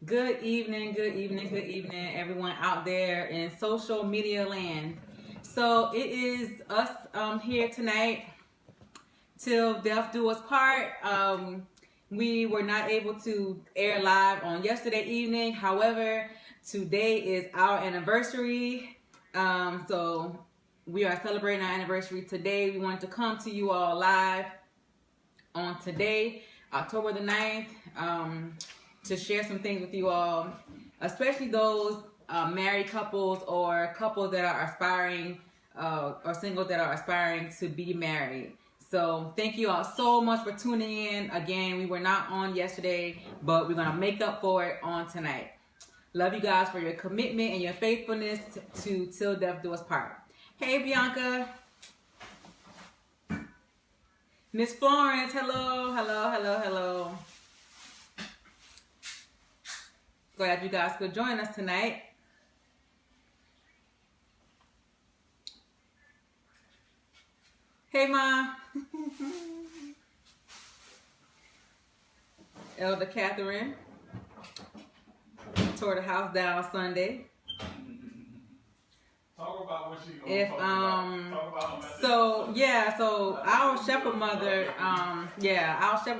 Good evening, good evening, good evening, everyone out there in social media land. So it is us here tonight till death do us part. We were not able to air live on yesterday evening. However, today is our anniversary. So we are celebrating our anniversary today. We wanted to come to you all live on today, October the 9th. To share some things with you all, especially those married couples or couples that are aspiring or singles that are aspiring to be married. So thank you all so much for tuning in. Again, we were not on yesterday, but we're going to make up for it on tonight. Love you guys for your commitment and your faithfulness to Till Death Do Us Part. Hey, Bianca. Miss Florence, hello, hello, hello, hello. Glad you guys could join us tonight. Hey, Ma. Elder Catherine tore the house down Sunday. Talk about what she gonna talk about. So our shepherd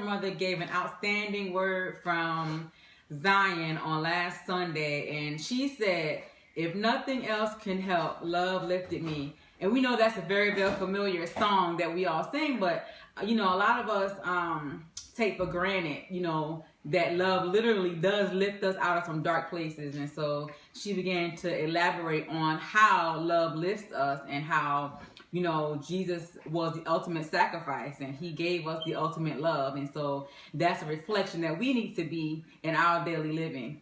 mother gave an outstanding word from Zion on last Sunday, and she said, if nothing else can help, love lifted me. And we know that's a very, very familiar song that we all sing, but a lot of us take for granted, that love literally does lift us out of some dark places. And so she began to elaborate on how love lifts us and how Jesus was the ultimate sacrifice and he gave us the ultimate love. And so that's a reflection that we need to be in our daily living,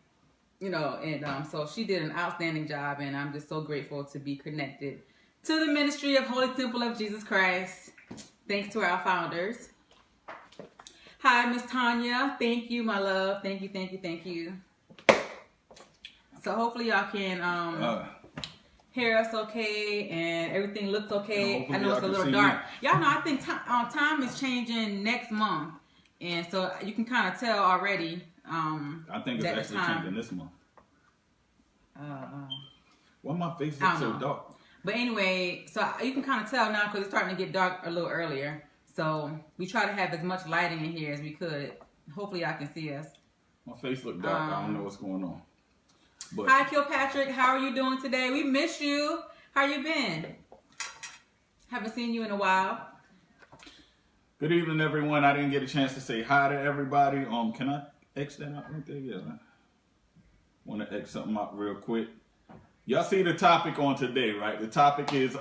so she did an outstanding job, and I'm just so grateful to be connected to the ministry of Holy Temple of Jesus Christ. Thanks to our founders. Hi, Miss Tanya. Thank you, my love. Thank you, thank you, thank you. So hopefully y'all can hear us okay and everything looks okay. I know it's a little dark. Y'all know I think time is changing next month, and so you can kind of tell already. I think it's actually changing this month. Why my face looks so dark? But anyway, so you can kind of tell now because it's starting to get dark a little earlier. So we try to have as much lighting in here as we could. Hopefully y'all can see us. My face look dark. I don't know what's going on. But hi, Kilpatrick. How are you doing today? We miss you. How you been? Haven't seen you in a while. Good evening, everyone. I didn't get a chance to say hi to everybody. Can I X that out right there? Yeah. Want to X something out real quick. Y'all see the topic on today, right? The topic is,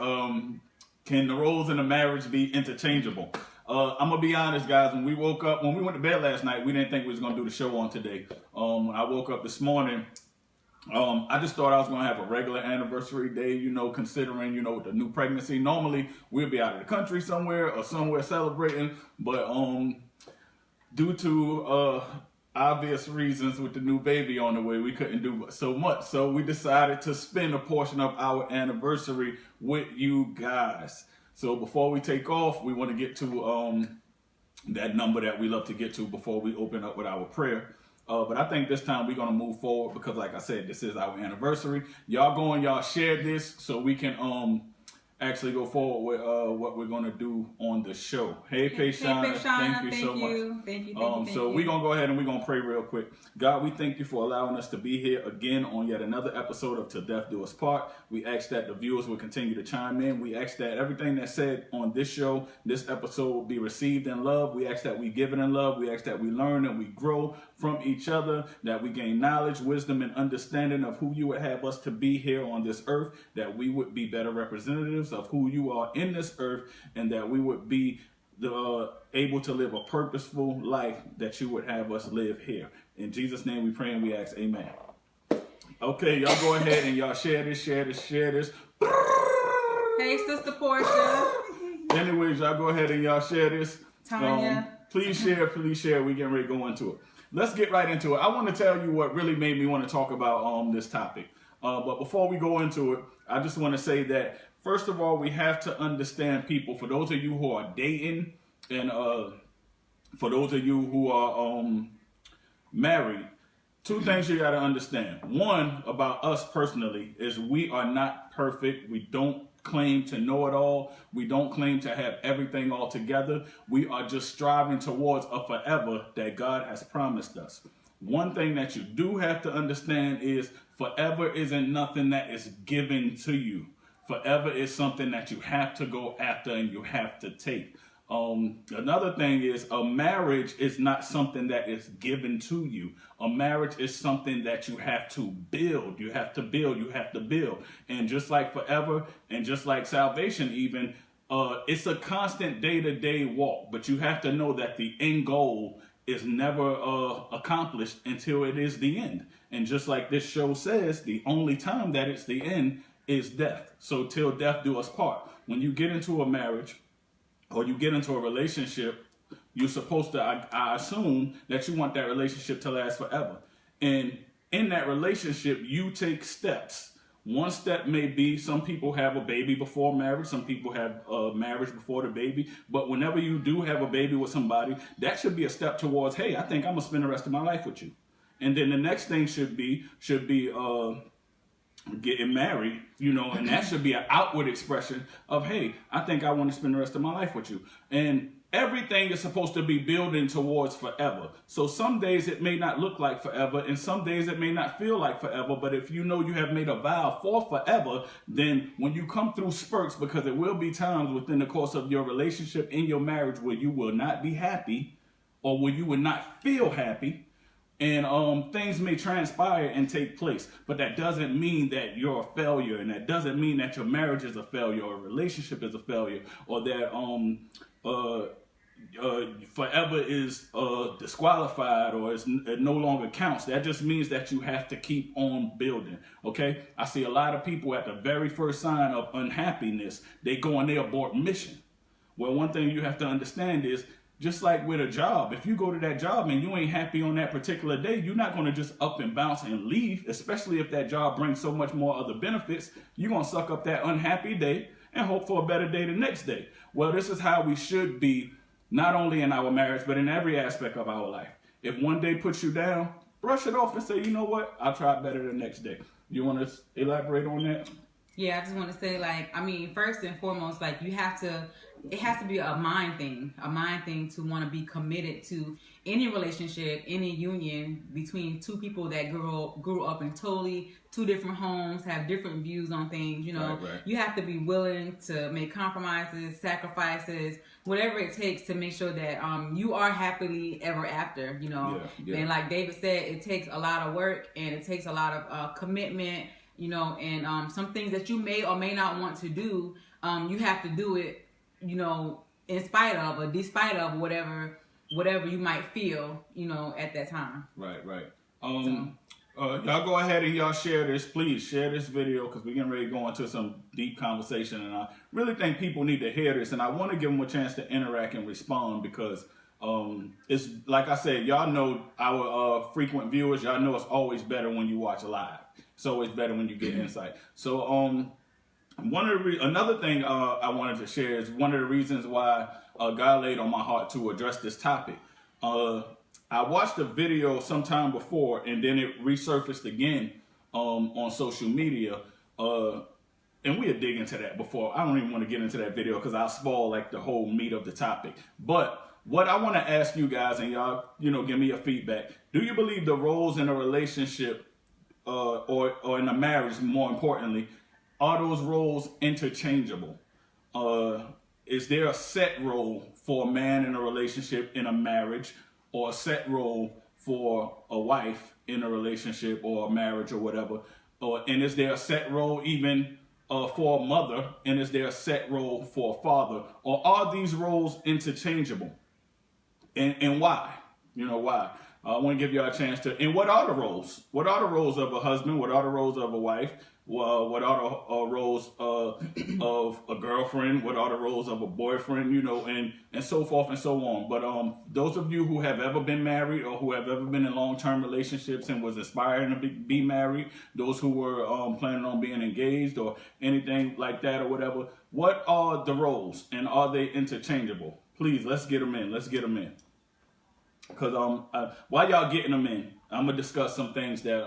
can the roles in a marriage be interchangeable? I'm going to be honest, guys. When we went to bed last night, we didn't think we was going to do the show on today. When I woke up this morning, I just thought I was going to have a regular anniversary day, considering, with the new pregnancy. Normally, we'll be out of the country somewhere or somewhere celebrating. But due to obvious reasons with the new baby on the way, we couldn't do so much. So we decided to spend a portion of our anniversary with you guys. So before we take off, we want to get to that number that we love to get to before we open up with our prayer. But I think this time we're going to move forward because, like I said, this is our anniversary. Y'all go and y'all share this so we can actually go forward with what we're going to do on the show. Hey, Payshana, thank you so much. Thank you. So we're going to go ahead and we're going to pray real quick. God, we thank you for allowing us to be here again on yet another episode of Till Death Do Us Part. We ask that the viewers will continue to chime in. We ask that everything that's said on this show, this episode, will be received in love. We ask that we give it in love. We ask that we learn and we grow from each other, that we gain knowledge, wisdom, and understanding of who you would have us to be here on this earth, that we would be better representatives of who you are in this earth, and that we would be able to live a purposeful life that you would have us live here. In Jesus' name we pray and we ask, amen. Okay, y'all go ahead and y'all share this. Hey, Sister Portia. Anyways, y'all go ahead and y'all share this. Tanya. Please share. We getting ready to go into it. Let's get right into it. I want to tell you what really made me want to talk about this topic. But before we go into it, I just want to say that, first of all, we have to understand people. For those of you who are dating and for those of you who are married, Two things you got to understand. One, about us personally, is we are not perfect. We don't claim to know it all. We don't claim to have everything all together. We are just striving towards a forever that God has promised us. One thing that you do have to understand is forever isn't nothing that is given to you. Forever is something that you have to go after and you have to take. Another thing is a marriage is not something that is given to you. A marriage is something that you have to build. You have to build. You have to build. And just like forever and just like salvation even, it's a constant day-to-day walk. But you have to know that the end goal is never accomplished until it is the end. And just like this show says, the only time that it's the end is death. So till death do us part. When you get into a marriage or you get into a relationship, you're supposed to, I assume, that you want that relationship to last forever. And in that relationship, you take steps. One step may be, some people have a baby before marriage, some people have marriage before the baby. But whenever you do have a baby with somebody, that should be a step towards, hey, I think I'm gonna spend the rest of my life with you. And then the next thing should be getting married, and that should be an outward expression of, hey, I think I want to spend the rest of my life with you. And everything is supposed to be building towards forever. So some days it may not look like forever, and some days it may not feel like forever, but if you know you have made a vow for forever, then when you come through spurts, because it will be times within the course of your relationship, in your marriage, where you will not be happy, or where you will not feel happy, and things may transpire and take place, but that doesn't mean that you're a failure, and that doesn't mean that your marriage is a failure, or a relationship is a failure, or that forever is disqualified, or it no longer counts. That just means that you have to keep on building. Okay, I see a lot of people at the very first sign of unhappiness, they go and they abort mission. Well, one thing you have to understand is, just like with a job, if you go to that job and you ain't happy on that particular day, you're not going to just up and bounce and leave, especially if that job brings so much more other benefits. You're going to suck up that unhappy day and hope for a better day the next day. Well, this is how we should be, not only in our marriage, but in every aspect of our life. If one day puts you down, brush it off and say, you know what, I'll try better the next day. You want to elaborate on that? Yeah, I just want to say, first and foremost, it has to be a mind thing to want to be committed to any relationship, any union between two people that grew up in totally two different homes, have different views on things. Right. You have to be willing to make compromises, sacrifices, whatever it takes to make sure that you are happily ever after. Yeah. And like David said, it takes a lot of work and it takes a lot of commitment. And some things that you may or may not want to do, you have to do it, in spite of or despite of whatever you might feel, at that time. Right. Y'all go ahead and y'all share this. Please share this video, because we're getting ready to go into some deep conversation, and I really think people need to hear this, and I want to give them a chance to interact and respond, because it's like I said, y'all know our frequent viewers, y'all know it's always better when you watch live. It's always better when you get insight. So another thing I wanted to share is one of the reasons why God laid on my heart to address this topic. I watched a video sometime before, and then it resurfaced again on social media. And we'll dig into that before. I don't even want to get into that video because I'll spoil the whole meat of the topic. But what I want to ask you guys, and y'all, give me your feedback. Do you believe the roles in a relationship or in a marriage, more importantly, are those roles interchangeable? Is there a set role for a man in a relationship, in a marriage, or a set role for a wife in a relationship or a marriage or whatever? And is there a set role even for a mother? And is there a set role for a father? Or are these roles interchangeable? And why? Why? I want to give y'all a chance to. And what are the roles? What are the roles of a husband? What are the roles of a wife? What are the roles of a girlfriend? What are the roles of a boyfriend? And so forth and so on. But those of you who have ever been married or who have ever been in long-term relationships and was aspiring to be married, those who were planning on being engaged or anything like that or whatever, what are the roles, and are they interchangeable? Please, let's get them in. Because while y'all getting them in, I'm gonna discuss some things that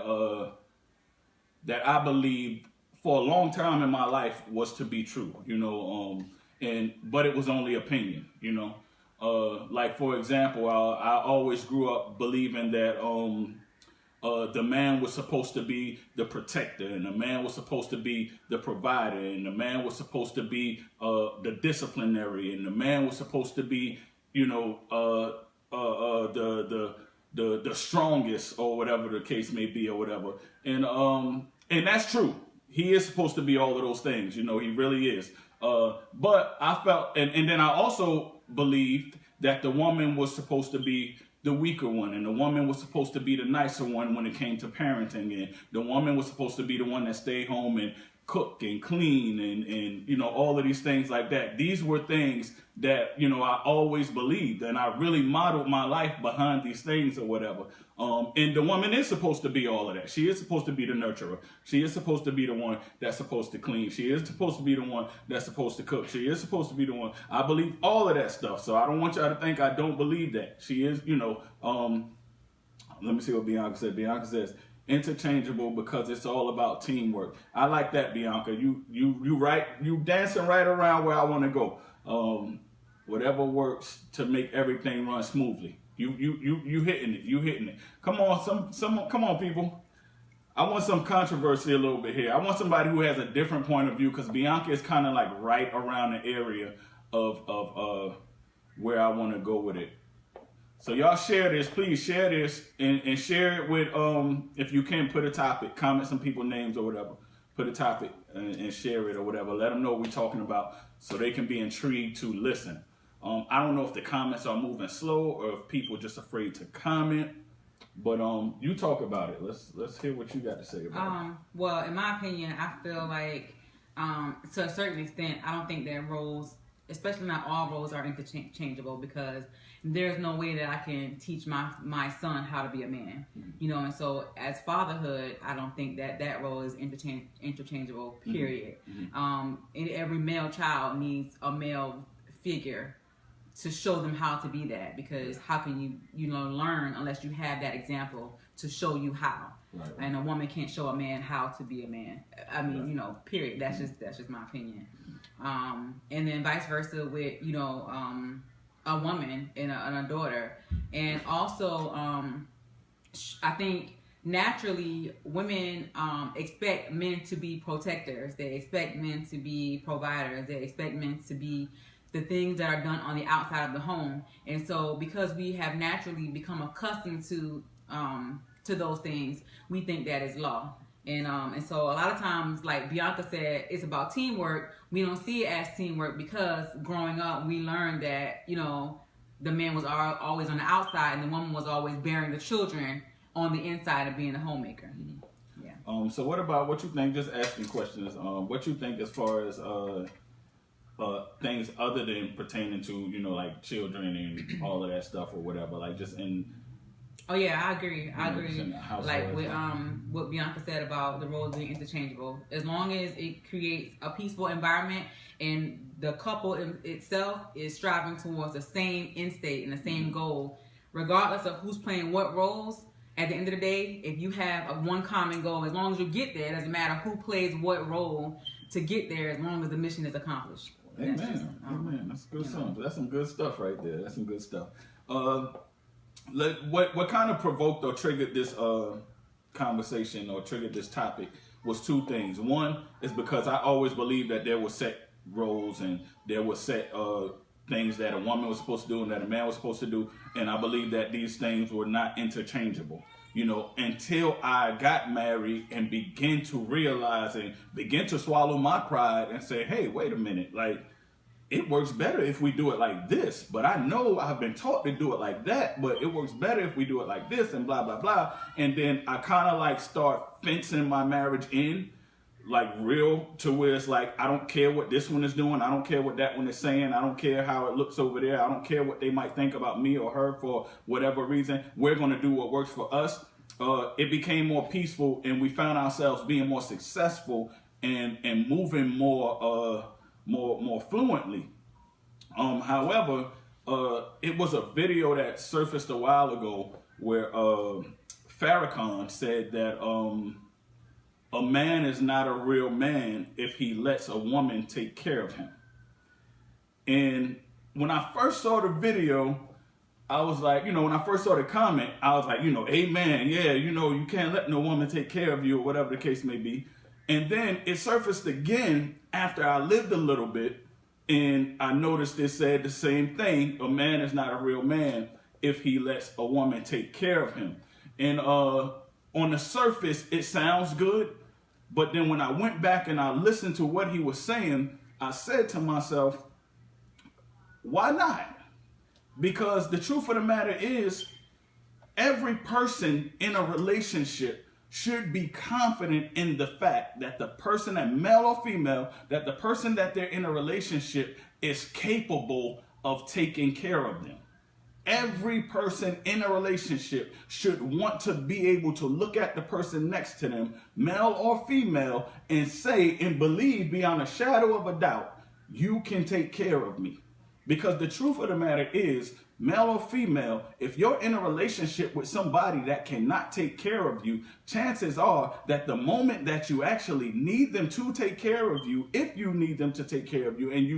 I believed for a long time in my life was to be true, but it was only opinion, like for example, I always grew up believing that the man was supposed to be the protector, and the man was supposed to be the provider, and the man was supposed to be the disciplinary, and the man was supposed to be, the strongest, or whatever the case may be, or whatever. And that's true. He is supposed to be all of those things. He really is. But I felt, and then I also believed that the woman was supposed to be the weaker one, and the woman was supposed to be the nicer one when it came to parenting, and the woman was supposed to be the one that stayed home and cook and clean and all of these things like that. These were things that I always believed, and I really modeled my life behind these things or whatever. And the woman is supposed to be all of that. She is supposed to be the nurturer. She is supposed to be the one that's supposed to clean. She is supposed to be the one that's supposed to cook. She is supposed to be the one. I believe all of that stuff. So I don't want y'all to think I don't believe that. She is, let me see what Bianca said. Bianca says, interchangeable because it's all about teamwork. I like that, Bianca. You right. You dancing right around where I want to go. Whatever works to make everything run smoothly. You hitting it. You hitting it. Come on, come on, people. I want some controversy a little bit here. I want somebody who has a different point of view, because Bianca is kind of like right around the area of where I want to go with it. So y'all share this, please share this and share it with, if you can, put a topic, comment some people's names or whatever, put a topic and share it or whatever. Let them know what we're talking about so they can be intrigued to listen. I don't know if the comments are moving slow or if people are just afraid to comment, but you talk about it. Let's hear what you got to say about it. Well, in my opinion, I feel like to a certain extent, I don't think that roles, especially not all roles, are interchangeable, because there's no way that I can teach my son how to be a man, and so as fatherhood, I don't think that role is interchangeable, period. And every male child needs a male figure to show them how to be that, because how can you learn unless you have that example to show you how. Right. And a woman can't show a man how to be a man. I mean, period. That's just my opinion. And then vice versa with a woman and a daughter. And also I think naturally women expect men to be protectors. They expect men to be providers. They expect men to be the things that are done on the outside of the home. And so because we have naturally become accustomed to those things, we think that is law. And so a lot of times, like Bianca said, it's about teamwork. We don't see it as teamwork because growing up, we learned that, the man was always on the outside and the woman was always bearing the children on the inside of being a homemaker. Yeah. So what you think, just asking questions, what you think as far as things other than pertaining to, like children and all of that stuff or whatever, like just in... Oh yeah, I agree. Like with what Bianca said about the roles being interchangeable. As long as it creates a peaceful environment and the couple itself is striving towards the same end state and the same goal, regardless of who's playing what roles, at the end of the day, if you have one common goal, as long as you get there, it doesn't matter who plays what role to get there, as long as the mission is accomplished. Amen. Amen. That's good stuff. That's some good stuff right there. That's some good stuff. What kind of provoked or triggered this conversation or triggered this topic was two things. One is because I always believed that there were set roles and there were set things that a woman was supposed to do and that a man was supposed to do, and I believe that these things were not interchangeable. Until I got married and began to realize and begin to swallow my pride and say, hey, wait a minute, like, it works better if we do it like this, but I know I've been taught to do it like that, but it works better if we do it like this and blah, blah, blah. And then I kind of like start fencing my marriage in, like real, to where it's like, I don't care what this one is doing. I don't care what that one is saying. I don't care how it looks over there. I don't care what they might think about me or her for whatever reason. We're going to do what works for us. It became more peaceful and we found ourselves being more successful and moving more fluently. However, it was a video that surfaced a while ago where Farrakhan said that a man is not a real man if he lets a woman take care of him. And when I first saw the video, I was like, when I first saw the comment, I was like, amen, yeah, you can't let no woman take care of you or whatever the case may be. And then it surfaced again after I lived a little bit, and I noticed it said the same thing. A man is not a real man if he lets a woman take care of him. And on the surface, it sounds good. But then when I went back and I listened to what he was saying, I said to myself, why not? Because the truth of the matter is, every person in a relationship should be confident in the fact that the person, that male or female, that the person that they're in a relationship is capable of taking care of them. Every person in a relationship should want to be able to look at the person next to them, male or female, and say and believe beyond a shadow of a doubt, you can take care of me. Because the truth of the matter is, male or female, if you're in a relationship with somebody that cannot take care of you, chances are that the moment that you actually need them to take care of you, if you need them to take care of you, and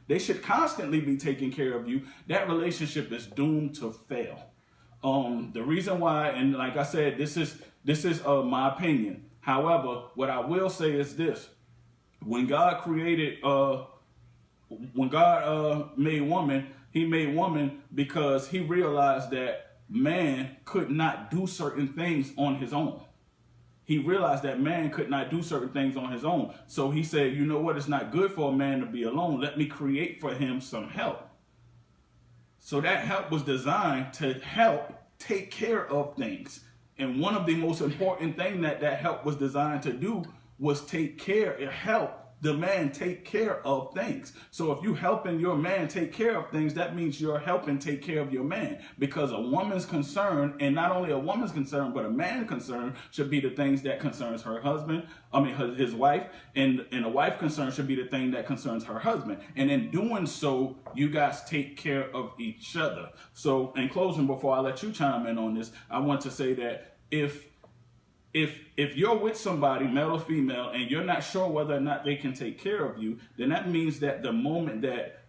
they should constantly be taking care of you, that relationship is doomed to fail. The reason why, and like I said, this is my opinion. However, what I will say is this: when God made woman, he made woman because he realized that man could not do certain things on his own. He realized that man could not do certain things on his own. So he said, you know what? It's not good for a man to be alone. Let me create for him some help. So that help was designed to help take care of things. And one of the most important things that help was designed to do was help the man take care of things. So if you helping your man take care of things, that means you're helping take care of your man. Because a woman's concern, and not only a woman's concern, but a man's concern should be the things that concerns his wife, and a wife's concern should be the thing that concerns her husband. And in doing so, you guys take care of each other. So in closing, before I let you chime in on this, I want to say that if you're with somebody, male or female, and you're not sure whether or not they can take care of you, then that means that the moment that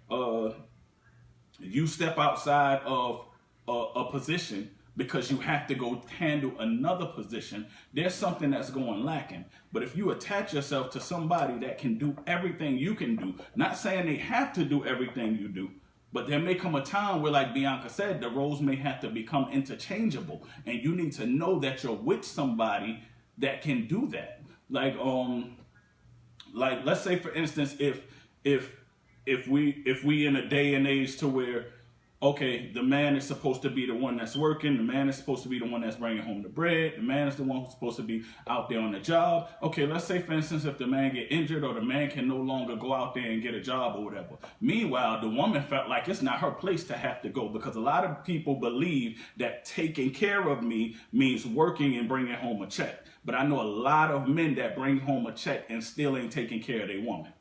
you step outside of a position because you have to go handle another position, there's something that's going lacking. But if you attach yourself to somebody that can do everything you can do, not saying they have to do everything you do, but there may come a time where, like Bianca said, the roles may have to become interchangeable, and you need to know that you're with somebody that can do that. Like let's say for instance, if we in a day and age to where, okay, the man is supposed to be the one that's working, the man is supposed to be the one that's bringing home the bread, the man is the one who's supposed to be out there on the job. Okay, let's say for instance, if the man get injured or the man can no longer go out there and get a job or whatever. Meanwhile, the woman felt like it's not her place to have to go, because a lot of people believe that taking care of me means working and bringing home a check. But I know a lot of men that bring home a check and still ain't taking care of their woman.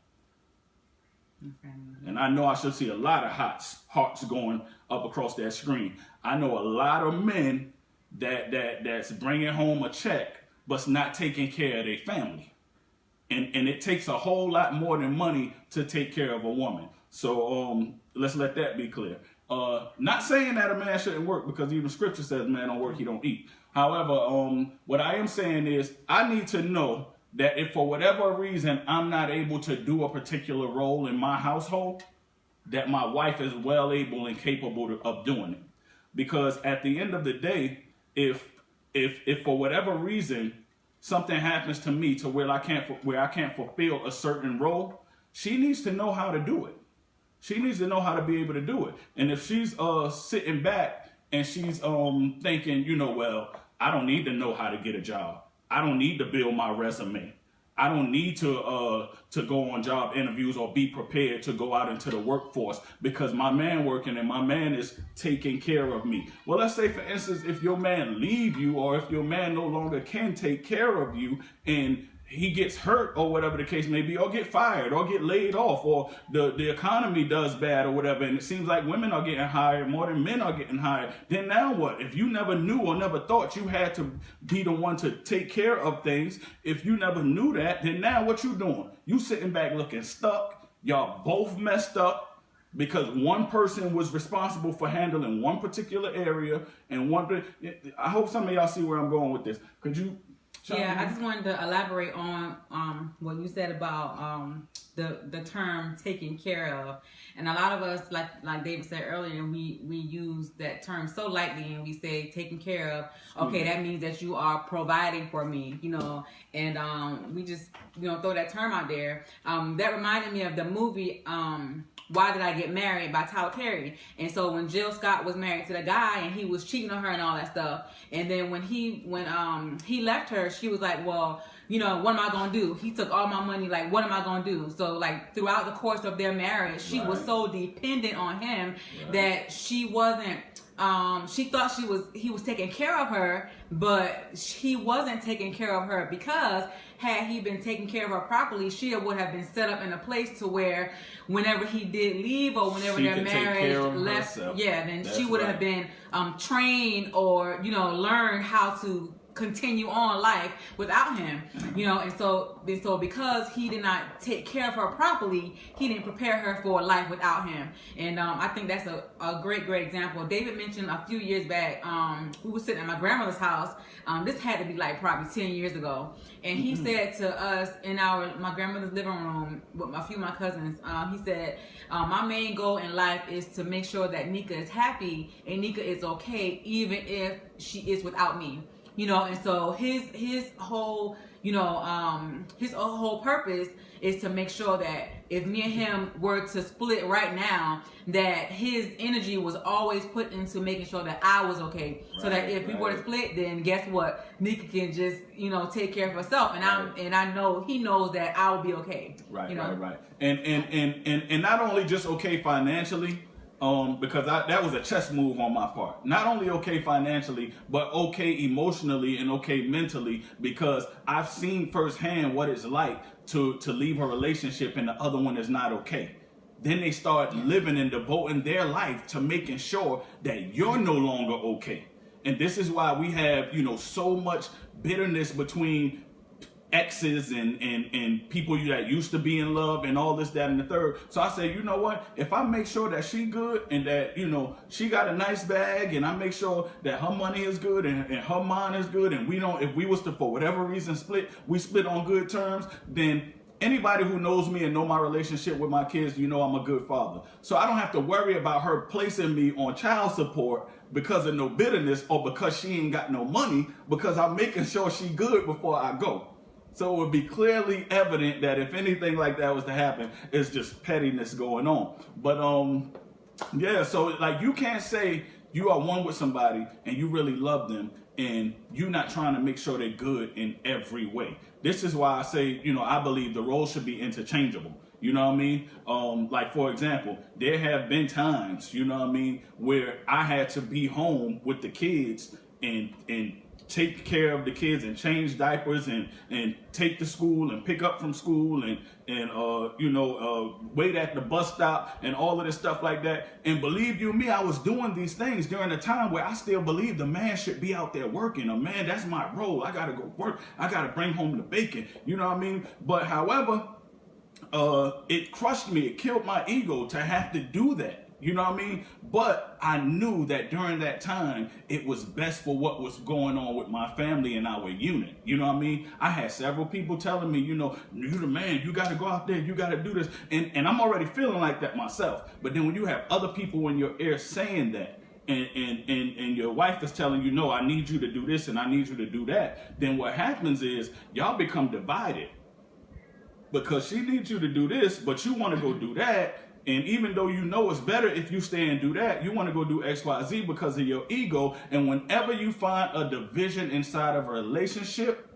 Okay. And I know I should see a lot of hearts going up across that screen. I know a lot of men that's bringing home a check but's not taking care of their family. And it takes a whole lot more than money to take care of a woman. So let's let that be clear. Not saying that a man shouldn't work, because even scripture says man don't work, he don't eat. However, what I am saying is I need to know that if for whatever reason I'm not able to do a particular role in my household, that my wife is well able and capable of doing it. Because at the end of the day, if for whatever reason something happens to me to where I can't fulfill a certain role, she needs to know how to do it. She needs to know how to be able to do it. And if she's sitting back and she's thinking, well, I don't need to know how to get a job. I don't need to build my resume. I don't need to go on job interviews or be prepared to go out into the workforce because my man working and my man is taking care of me. Well, let's say, for instance, if your man leave you, or if your man no longer can take care of you, and he gets hurt or whatever the case may be, or get fired or get laid off, or the economy does bad or whatever, and it seems like women are getting hired more than men are getting hired, then now what? If you never knew or never thought you had to be the one to take care of things, if you never knew that, then now what you doing? You sitting back looking stuck. Y'all both messed up because one person was responsible for handling one particular area, and I hope some of y'all see where I'm going with this. Could you? Yeah, I just wanted to elaborate on what you said about the term taken care of. And a lot of us, like David said earlier, we use that term so lightly, and we say taken care of. Okay, that means that you are providing for me, and we just throw that term out there. That reminded me of the movie Why Did I Get Married by Tyler Perry. And so when Jill Scott was married to the guy and he was cheating on her and all that stuff, and then when he left her, she was like, well, what am I gonna do? He took all my money, like, what am I gonna do? So like throughout the course of their marriage, she was so dependent on him that she wasn't she thought he was taking care of her, but he wasn't taking care of her, because had he been taking care of her properly, she would have been set up in a place to where whenever he did leave or whenever their marriage left, then she would have been trained or learned how to continue on life without him, and so because he did not take care of her properly, he didn't prepare her for life without him. And I think that's a great example. David mentioned a few years back, we were sitting at my grandmother's house. This had to be like probably 10 years ago, and he said to us in my grandmother's living room with a few of my cousins, he said, my main goal in life is to make sure that Nika is happy and Nika is okay even if she is without me. And so his whole purpose is to make sure that if me and him were to split right now, that his energy was always put into making sure that I was okay. So that if we were to split, then guess what? Nika can just, take care of herself. And I know he knows that I will be okay. Right. And not only just okay financially, because that was a chess move on my part. Not only okay financially, but okay emotionally and okay mentally, because I've seen firsthand what it's like to leave a relationship and the other one is not okay. Then they start living and devoting their life to making sure that you're no longer okay. And this is why we have, so much bitterness between exes and people that used to be in love and all this, that, and the third. So I say, you know what? If I make sure that she good and that, she got a nice bag, and I make sure that her money is good and her mind is good, and if we was to, for whatever reason, we split on good terms, then anybody who knows me and know my relationship with my kids, I'm a good father. So I don't have to worry about her placing me on child support because of no bitterness or because she ain't got no money, because I'm making sure she good before I go. So it would be clearly evident that if anything like that was to happen, it's just pettiness going on. But so like you can't say you are one with somebody and you really love them and you're not trying to make sure they're good in every way. This is why I say, I believe the roles should be interchangeable. You know what I mean? Like, for example, there have been times, where I had to be home with the kids and take care of the kids and change diapers and take to school and pick up from school and wait at the bus stop and all of this stuff like that. And believe you me, I was doing these things during a time where I still believe the man should be out there working. A man, that's my role. I gotta go work. I gotta bring home the bacon. You know what I mean? But however, it crushed me. It killed my ego to have to do that. You know what I mean? But I knew that during that time, it was best for what was going on with my family and our unit. You know what I mean? I had several people telling me, you the man, you got to go out there, you got to do this. And I'm already feeling like that myself. But then when you have other people in your ear saying that, and your wife is telling you, no, I need you to do this and I need you to do that, then what happens is y'all become divided. Because she needs you to do this, but you want to go do that. And even though it's better if you stay and do that, you want to go do X, Y, Z because of your ego. And whenever you find a division inside of a relationship,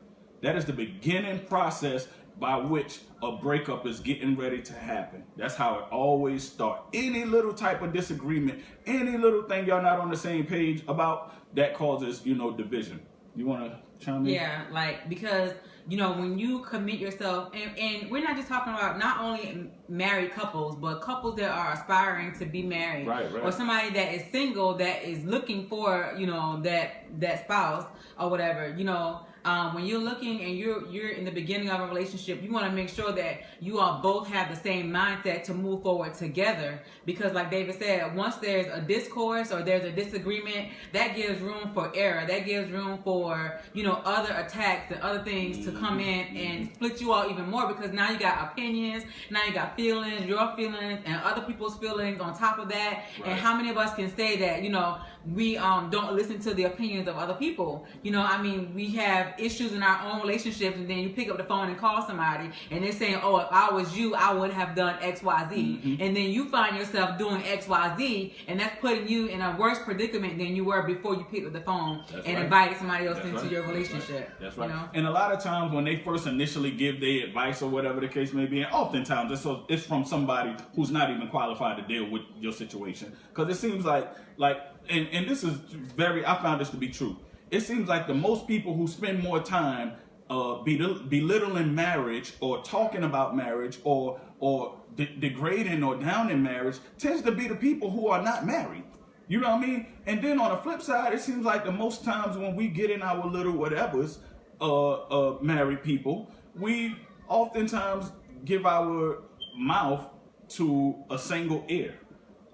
that is the beginning process by which a breakup is getting ready to happen. That's how it always starts. Any little type of disagreement, any little thing y'all not on the same page about, that causes, division. You want to chime in? Yeah, like, because, you know, when you commit yourself, and we're not just talking about not only married couples, but couples that are aspiring to be married, Right. or somebody that is single that is looking for, you know, that spouse or whatever, you know. When you're looking and you're in the beginning of a relationship, you want to make sure that you all both have the same mindset to move forward together. Because like David said, once there's a discourse or there's a disagreement, that gives room for error. That gives room for, you know, other attacks and other things to come in and split you all even more, because now you got opinions, now you got feelings, your feelings and other people's feelings on top of that. Right. And how many of us can say that, you know, we don't listen to the opinions of other people? You know, I mean, we have issues in our own relationships, and then you pick up the phone and call somebody and they're saying, oh, if I was you, I would have done XYZ. And then you find yourself doing XYZ, and that's putting you in a worse predicament than you were before you picked up the phone and invited somebody else into your relationship. That's right. You know? And a lot of times when they first initially give their advice or whatever the case may be, and oftentimes it's from somebody who's not even qualified to deal with your situation. Because it seems like and this is I found this to be true. It seems like the most people who spend more time belittling marriage or talking about marriage or degrading or downing marriage tends to be the people who are not married. You know what I mean? And then on the flip side, it seems like the most times when we get in our little whatevers, married people, we oftentimes give our mouth to a single ear.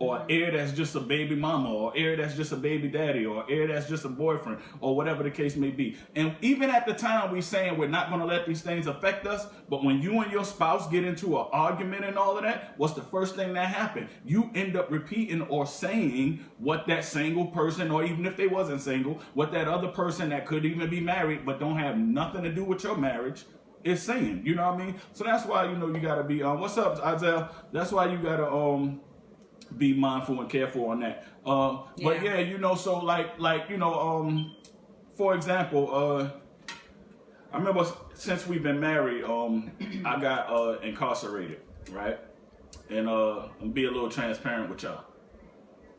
Or ear that's just a baby mama, or ear that's just a baby daddy, or ear that's just a boyfriend, or whatever the case may be. And even at the time we saying we're not going to let these things affect us, but when you and your spouse get into an argument and all of that, what's the first thing that happens? You end up repeating or saying what that single person, or even if they wasn't single, what that other person that could even be married but don't have nothing to do with your marriage is saying. You know what I mean? So that's why, you know, you got to be, what's up, Isaiah? That's why you got to, be mindful and careful on that. But yeah, you know, so like you know, for example, I remember since we've been married, I got incarcerated, right? And I'll be a little transparent with y'all.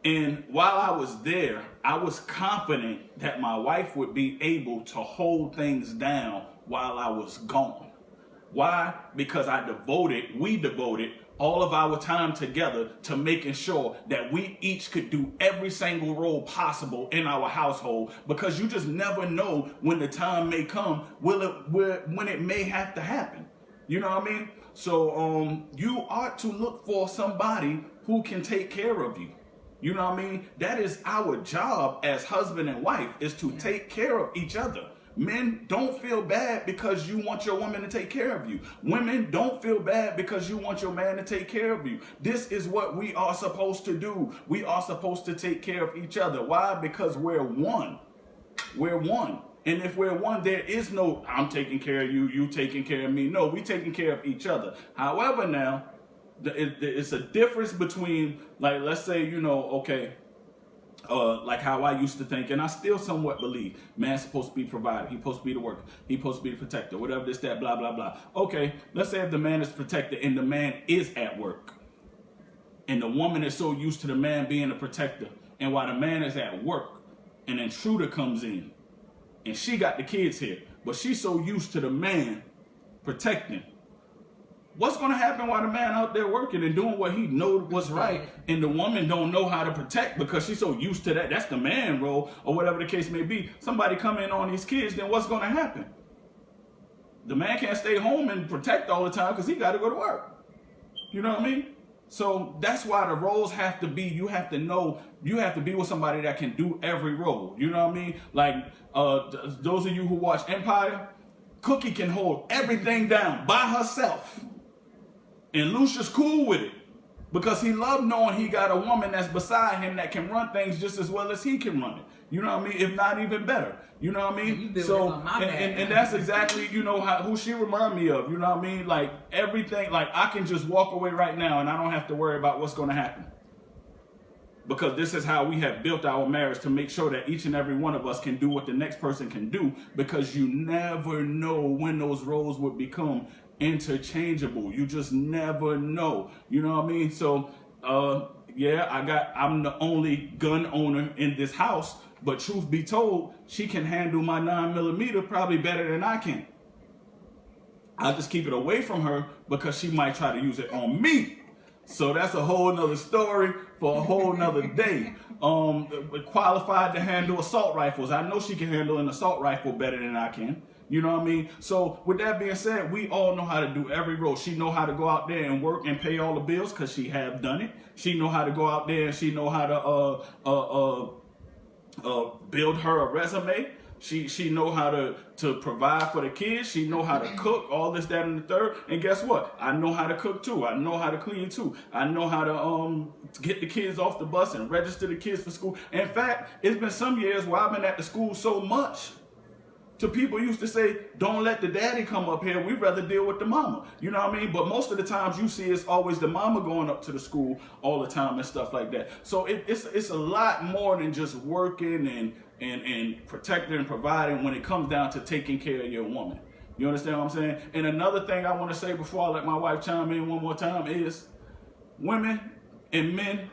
And while I was there, I was confident that my wife would be able to hold things down while I was gone. Why? Because we devoted all of our time together to making sure that we each could do every single role possible in our household, because you just never know when the time may come, when it may have to happen. You know what I mean? So you ought to look for somebody who can take care of you. You know what I mean? That is our job as husband and wife, is to take care of each other. Men, don't feel bad because you want your woman to take care of you. Women, don't feel bad because you want your man to take care of you. This is what we are supposed to do. We are supposed to take care of each other. Why? Because we're one. We're one. And if we're one, there is no, I'm taking care of you, you taking care of me. No, we taking care of each other. However, now, it's a difference between, like, let's say, you know, okay, like how I used to think, and I still somewhat believe, man's supposed to be provider, he's supposed to be the worker, he's supposed to be the protector, whatever this, that, blah, blah, blah. Okay, let's say if the man is protected and the man is at work, and the woman is so used to the man being a protector, and while the man is at work, an intruder comes in, and she got the kids here, but she's so used to the man protecting. What's going to happen while the man out there working and doing what he knows what's right, and the woman don't know how to protect because she's so used to that? That's the man role, or whatever the case may be. Somebody come in on these kids, then what's going to happen? The man can't stay home and protect all the time because he got to go to work. You know what I mean? So that's why the roles have to be, you have to know, you have to be with somebody that can do every role. You know what I mean? Like those of you who watch Empire, Cookie can hold everything down by herself. And Lucia's cool with it because he loved knowing he got a woman that's beside him that can run things just as well as he can run it. You know what I mean? If not even better. You know what I mean? So, and that's exactly, you know, who she remind me of. You know what I mean? Like everything, like I can just walk away right now and I don't have to worry about what's going to happen. Because this is how we have built our marriage, to make sure that each and every one of us can do what the next person can do, because you never know when those roles would become interchangeable. You just never know. You know what I mean? So, yeah, I'm the only gun owner in this house, But truth be told, she can handle my 9mm probably better than I can. I just keep it away from her because she might try to use it on me. So that's a whole nother story for a whole nother day. Qualified to handle assault rifles. I know she can handle an assault rifle better than I can. You know what I mean? So with that being said, we all know how to do every role. She know how to go out there and work and pay all the bills because she have done it. She know how to go out there and she know how to build her a resume. She know how to provide for the kids. She know how to cook, all this, that, and the third. And guess what? I know how to cook too. I know how to clean too. I know how to get the kids off the bus and register the kids for school. In fact, it's been some years where I've been at the school so much. So people used to say, don't let the daddy come up here. We'd rather deal with the mama. You know what I mean? But most of the times you see it's always the mama going up to the school all the time and stuff like that. So it's a lot more than just working and protecting and providing when it comes down to taking care of your woman. You understand what I'm saying? And another thing I want to say before I let my wife chime in one more time is women and men,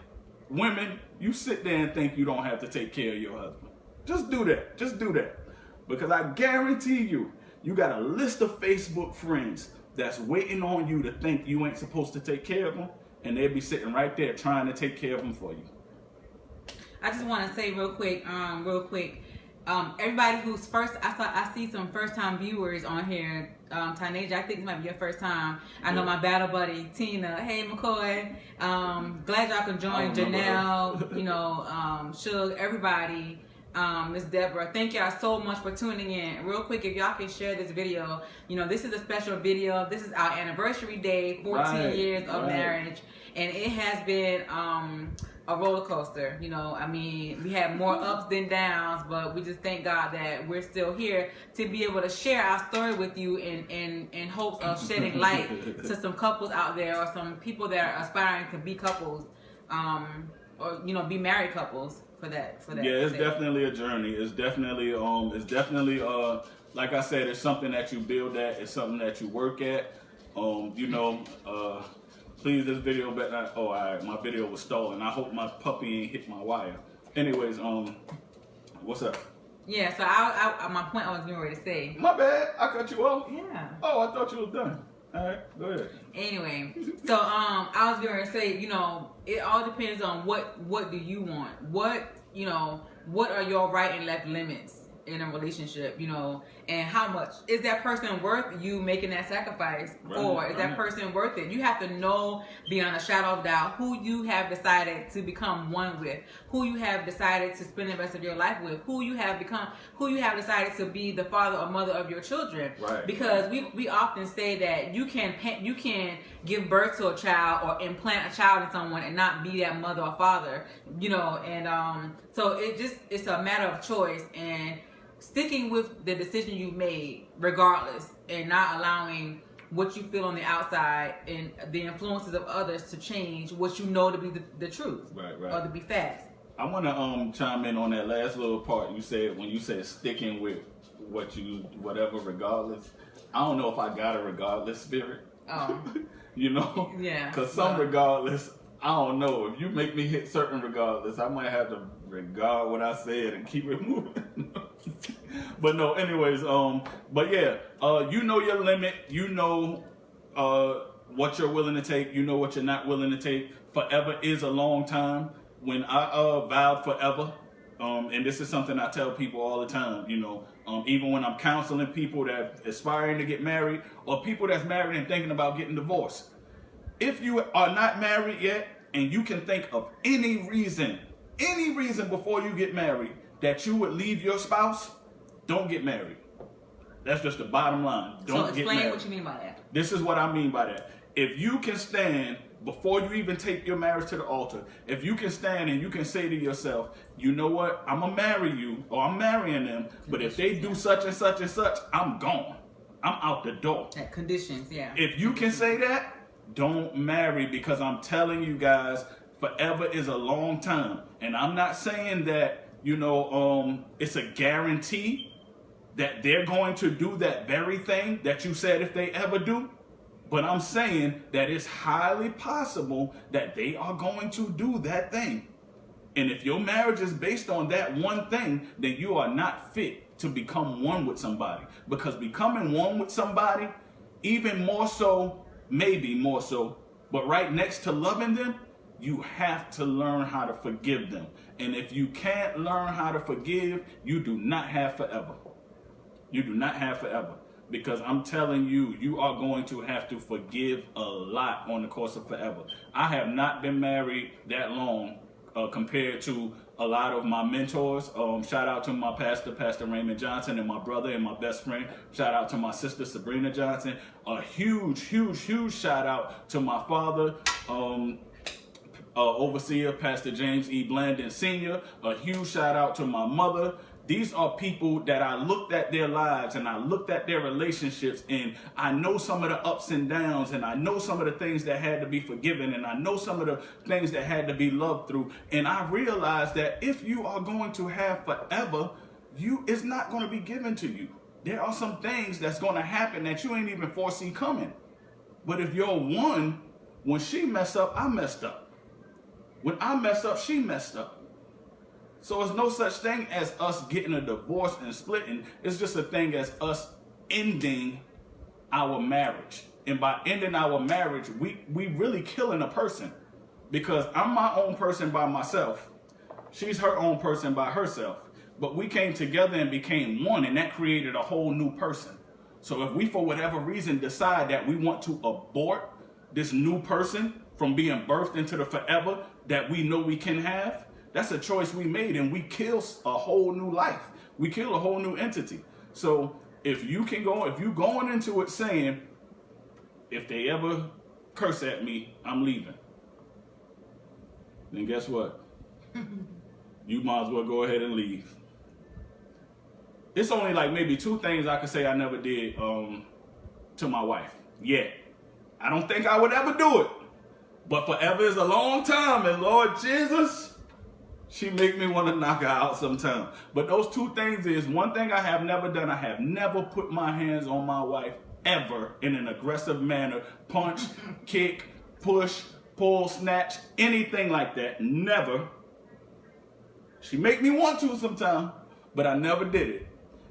women, you sit there and think you don't have to take care of your husband. Just do that. Just do that. Because I guarantee you, you got a list of Facebook friends that's waiting on you to think you ain't supposed to take care of them, and they'll be sitting right there trying to take care of them for you. I just want to say real quick, everybody who's first, I see some first-time viewers on here. Tynasia, I think this might be your first time. I know my battle buddy Tina. Hey McCoy, glad y'all can join. Janelle, Suge, everybody. Miss Deborah, thank y'all so much for tuning in. Real quick, if y'all can share this video, this is a special video. This is our anniversary day, 14 years of marriage, and it has been a roller coaster. We had more ups than downs, but we just thank God that we're still here to be able to share our story with you in hopes of shedding light to some couples out there, or some people that are aspiring to be couples, or be married couples. For that. Yeah, it's definitely a journey. It's definitely like I said, it's something that you build at. It's something that you work at. Please, this video better not. Oh, all right, my video was stolen. I hope my puppy ain't hit my wire. Anyways, what's up? Yeah, so I my point I was getting ready to say. My bad, I cut you off. Yeah. Oh, I thought you was done. All right, go ahead. Anyway, so I was going to say, it all depends on what do you want. What are your right and left limits in a relationship, and how much is that person worth you making that sacrifice for? Is that person worth it? You have to know beyond a shadow of doubt who you have decided to become one with, who you have decided to spend the rest of your life with, who you have decided to be the father or mother of your children. Right. Because we often say that you can give birth to a child or implant a child in someone and not be that mother or father, so it's a matter of choice, and sticking with the decision you made regardless, and not allowing what you feel on the outside and the influences of others to change what you know to be the truth, right. Or to be facts. I want to chime in on that last little part you said when you said sticking with whatever regardless. I don't know if I got a regardless spirit. Oh. Yeah. Because some regardless, I don't know. If you make me hit certain regardless, I might have to regard what I said and keep it moving. But no, anyways, but yeah, you know your limit. You know what you're willing to take. You know what you're not willing to take. Forever is a long time. When I vowed forever, and this is something I tell people all the time, even when I'm counseling people that are aspiring to get married, or people that's married and thinking about getting divorced. If you are not married yet, and you can think of any reason before you get married that you would leave your spouse, don't get married. That's just the bottom line. Don't get married. So explain what you mean by that. This is what I mean by that. If you can stand before you even take your marriage to the altar, if you can stand and you can say to yourself, you know what, I'm going to marry you, or I'm marrying them, but if they do such and such and such, I'm gone. I'm out the door. At conditions, yeah. If you can say that, don't marry, because I'm telling you guys, forever is a long time. And I'm not saying that, it's a guarantee that they're going to do that very thing that you said if they ever do. But I'm saying that it's highly possible that they are going to do that thing. And if your marriage is based on that one thing, then you are not fit to become one with somebody. Because becoming one with somebody, even more so, maybe more so, but right next to loving them, you have to learn how to forgive them. And if you can't learn how to forgive, you do not have forever. You do not have forever. Because I'm telling you, you are going to have to forgive a lot on the course of forever. I have not been married that long compared to a lot of my mentors. Shout out to my pastor, Pastor Raymond Johnson, and my brother and my best friend. Shout out to my sister, Sabrina Johnson. A huge, huge, huge shout out to my father, overseer, Pastor James E. Blandon Sr. A huge shout out to my mother. These are people that I looked at their lives and I looked at their relationships, and I know some of the ups and downs, and I know some of the things that had to be forgiven, and I know some of the things that had to be loved through. And I realized that if you are going to have forever, it's not going to be given to you. There are some things that's going to happen that you ain't even foresee coming. But if you're one, when she messed up, I messed up. When I messed up, she messed up. So it's no such thing as us getting a divorce and splitting. It's just a thing as us ending our marriage. And by ending our marriage, we really killing a person. Because I'm my own person by myself. She's her own person by herself. But we came together and became one, and that created a whole new person. So if we, for whatever reason, decide that we want to abort this new person from being birthed into the forever that we know we can have, that's a choice we made, and we kill a whole new life. We kill a whole new entity. So if you going into it saying, if they ever curse at me, I'm leaving, then guess what? You might as well go ahead and leave. It's only like maybe 2 things I could say I never did to my wife yet. I don't think I would ever do it. But forever is a long time, and Lord Jesus, she make me want to knock her out sometime. But those 2 things is, one thing I have never done, I have never put my hands on my wife ever in an aggressive manner. Punch, kick, push, pull, snatch, anything like that. Never. She make me want to sometime, but I never did it.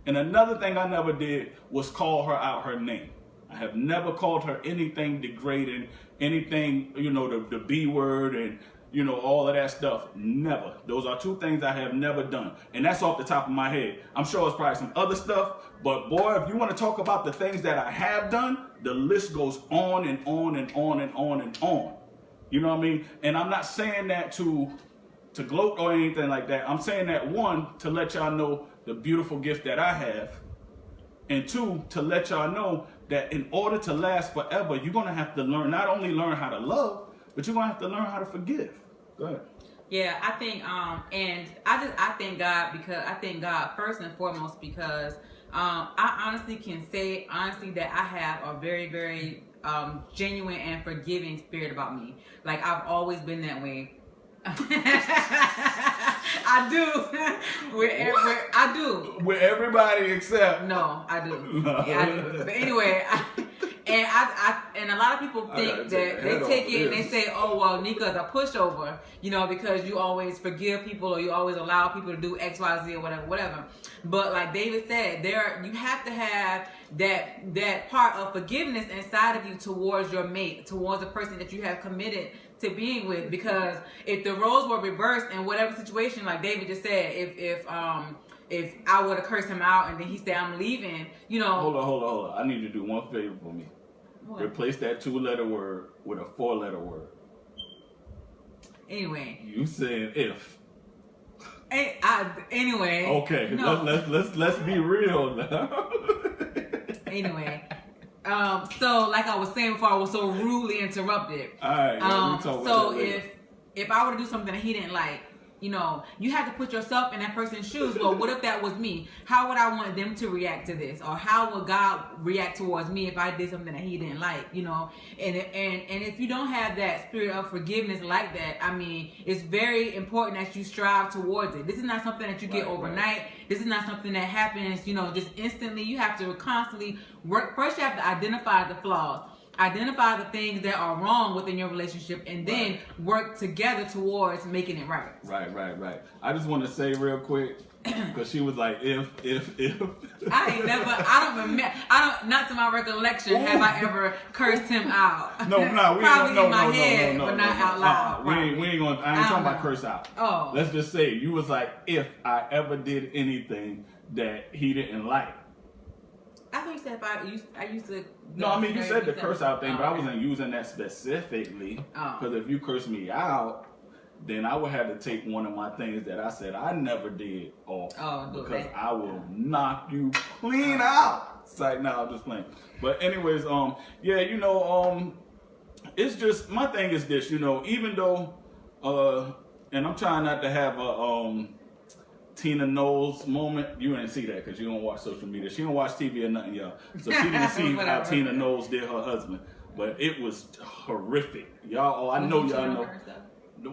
And another thing I never did was call her out her name. I have never called her anything degrading, anything, the B word and, all of that stuff. Never. Those are 2 things I have never done. And that's off the top of my head. I'm sure it's probably some other stuff, but boy, if you want to talk about the things that I have done, the list goes on and on and on and on and on. You know what I mean? And I'm not saying that to gloat or anything like that. I'm saying that, 1, to let y'all know the beautiful gift that I have, and 2, to let y'all know that in order to last forever, you're going to have to not only learn how to love, but you're going to have to learn how to forgive. Go ahead. Yeah, I think, and I thank God, because I thank God first and foremost because I honestly can say that I have a very, very genuine and forgiving spirit about me. Like, I've always been that way. I do. I do. With everybody except. No, I do. No. Yeah, I do. But anyway, and a lot of people think that they take it and they say, oh, well, Nika's a pushover, because you always forgive people or you always allow people to do X, Y, Z or whatever. But like David said, you have to have that part of forgiveness inside of you towards your mate, towards the person that you have committed to being with. Because if the roles were reversed in whatever situation, like David just said, if I were to curse him out and then he said I'm leaving, Hold on. I need you to do one favor for me. What? Replace that 2-letter word with a 4-letter word. Anyway. You said if. Anyway. Okay. No. Let's be real now. Anyway. So like I was saying before, I was so rudely interrupted. All right. So if I were to do something that he didn't like, you have to put yourself in that person's shoes. Well, what if that was me? How would I want them to react to this? Or how would God react towards me if I did something that he didn't like? And if you don't have that spirit of forgiveness like that, I mean, it's very important that you strive towards it. This is not something that you get overnight. Right. This is not something that happens, just instantly. You have to constantly work. First, you have to identify the flaws. identify the things that are wrong within your relationship, and then work together towards making it right. Right. I just want to say real quick, because she was like, if. Not to my recollection, have I ever cursed him out. No, Probably in my head, but not out loud. We ain't gonna, I ain't talking about curse out. Oh. Let's just say, you was like, if I ever did anything that he didn't like. I think you said I used to. No, I mean, you said the curse out thing, but I okay. wasn't using that specifically. Oh. Because if you curse me out, then I would have to take one of my things that I said I never did off. Because I will knock you clean out. It's like, no, I'm just playing. But anyways, yeah, you know, it's just, my thing is this, you know, even though, and I'm trying not to have a Tina Knowles moment. You didn't see that because you don't watch social media. She don't watch TV or nothing, y'all. So she didn't see how Tina Knowles did her husband. But it was horrific. Y'all, I know y'all know.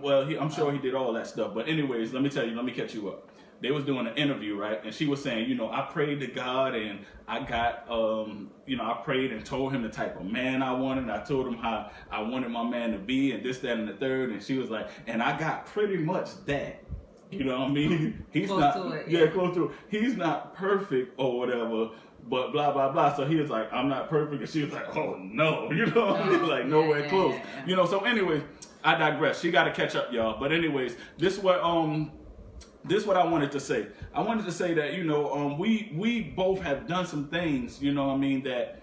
Well, I'm sure he did all that stuff. But anyways, let me tell you, let me catch you up. They was doing an interview, right? And she was saying, you know, I prayed to God and I got, you know, I prayed and told him the type of man I wanted. I told him how I wanted my man to be and this, that, and the third. And she was like, and I got pretty much that. You know what I mean? He's close not, to it, yeah, close to it. He's not perfect or whatever, but blah, blah, blah. So he was like, I'm not perfect. And she was like, oh no, you know what I mean? Like nowhere close. Yeah. You know, so anyways, I digress. She got to catch up, y'all. But anyways, this is what I wanted to say. I wanted to say that, you know, we both have done some things, you know what I mean, that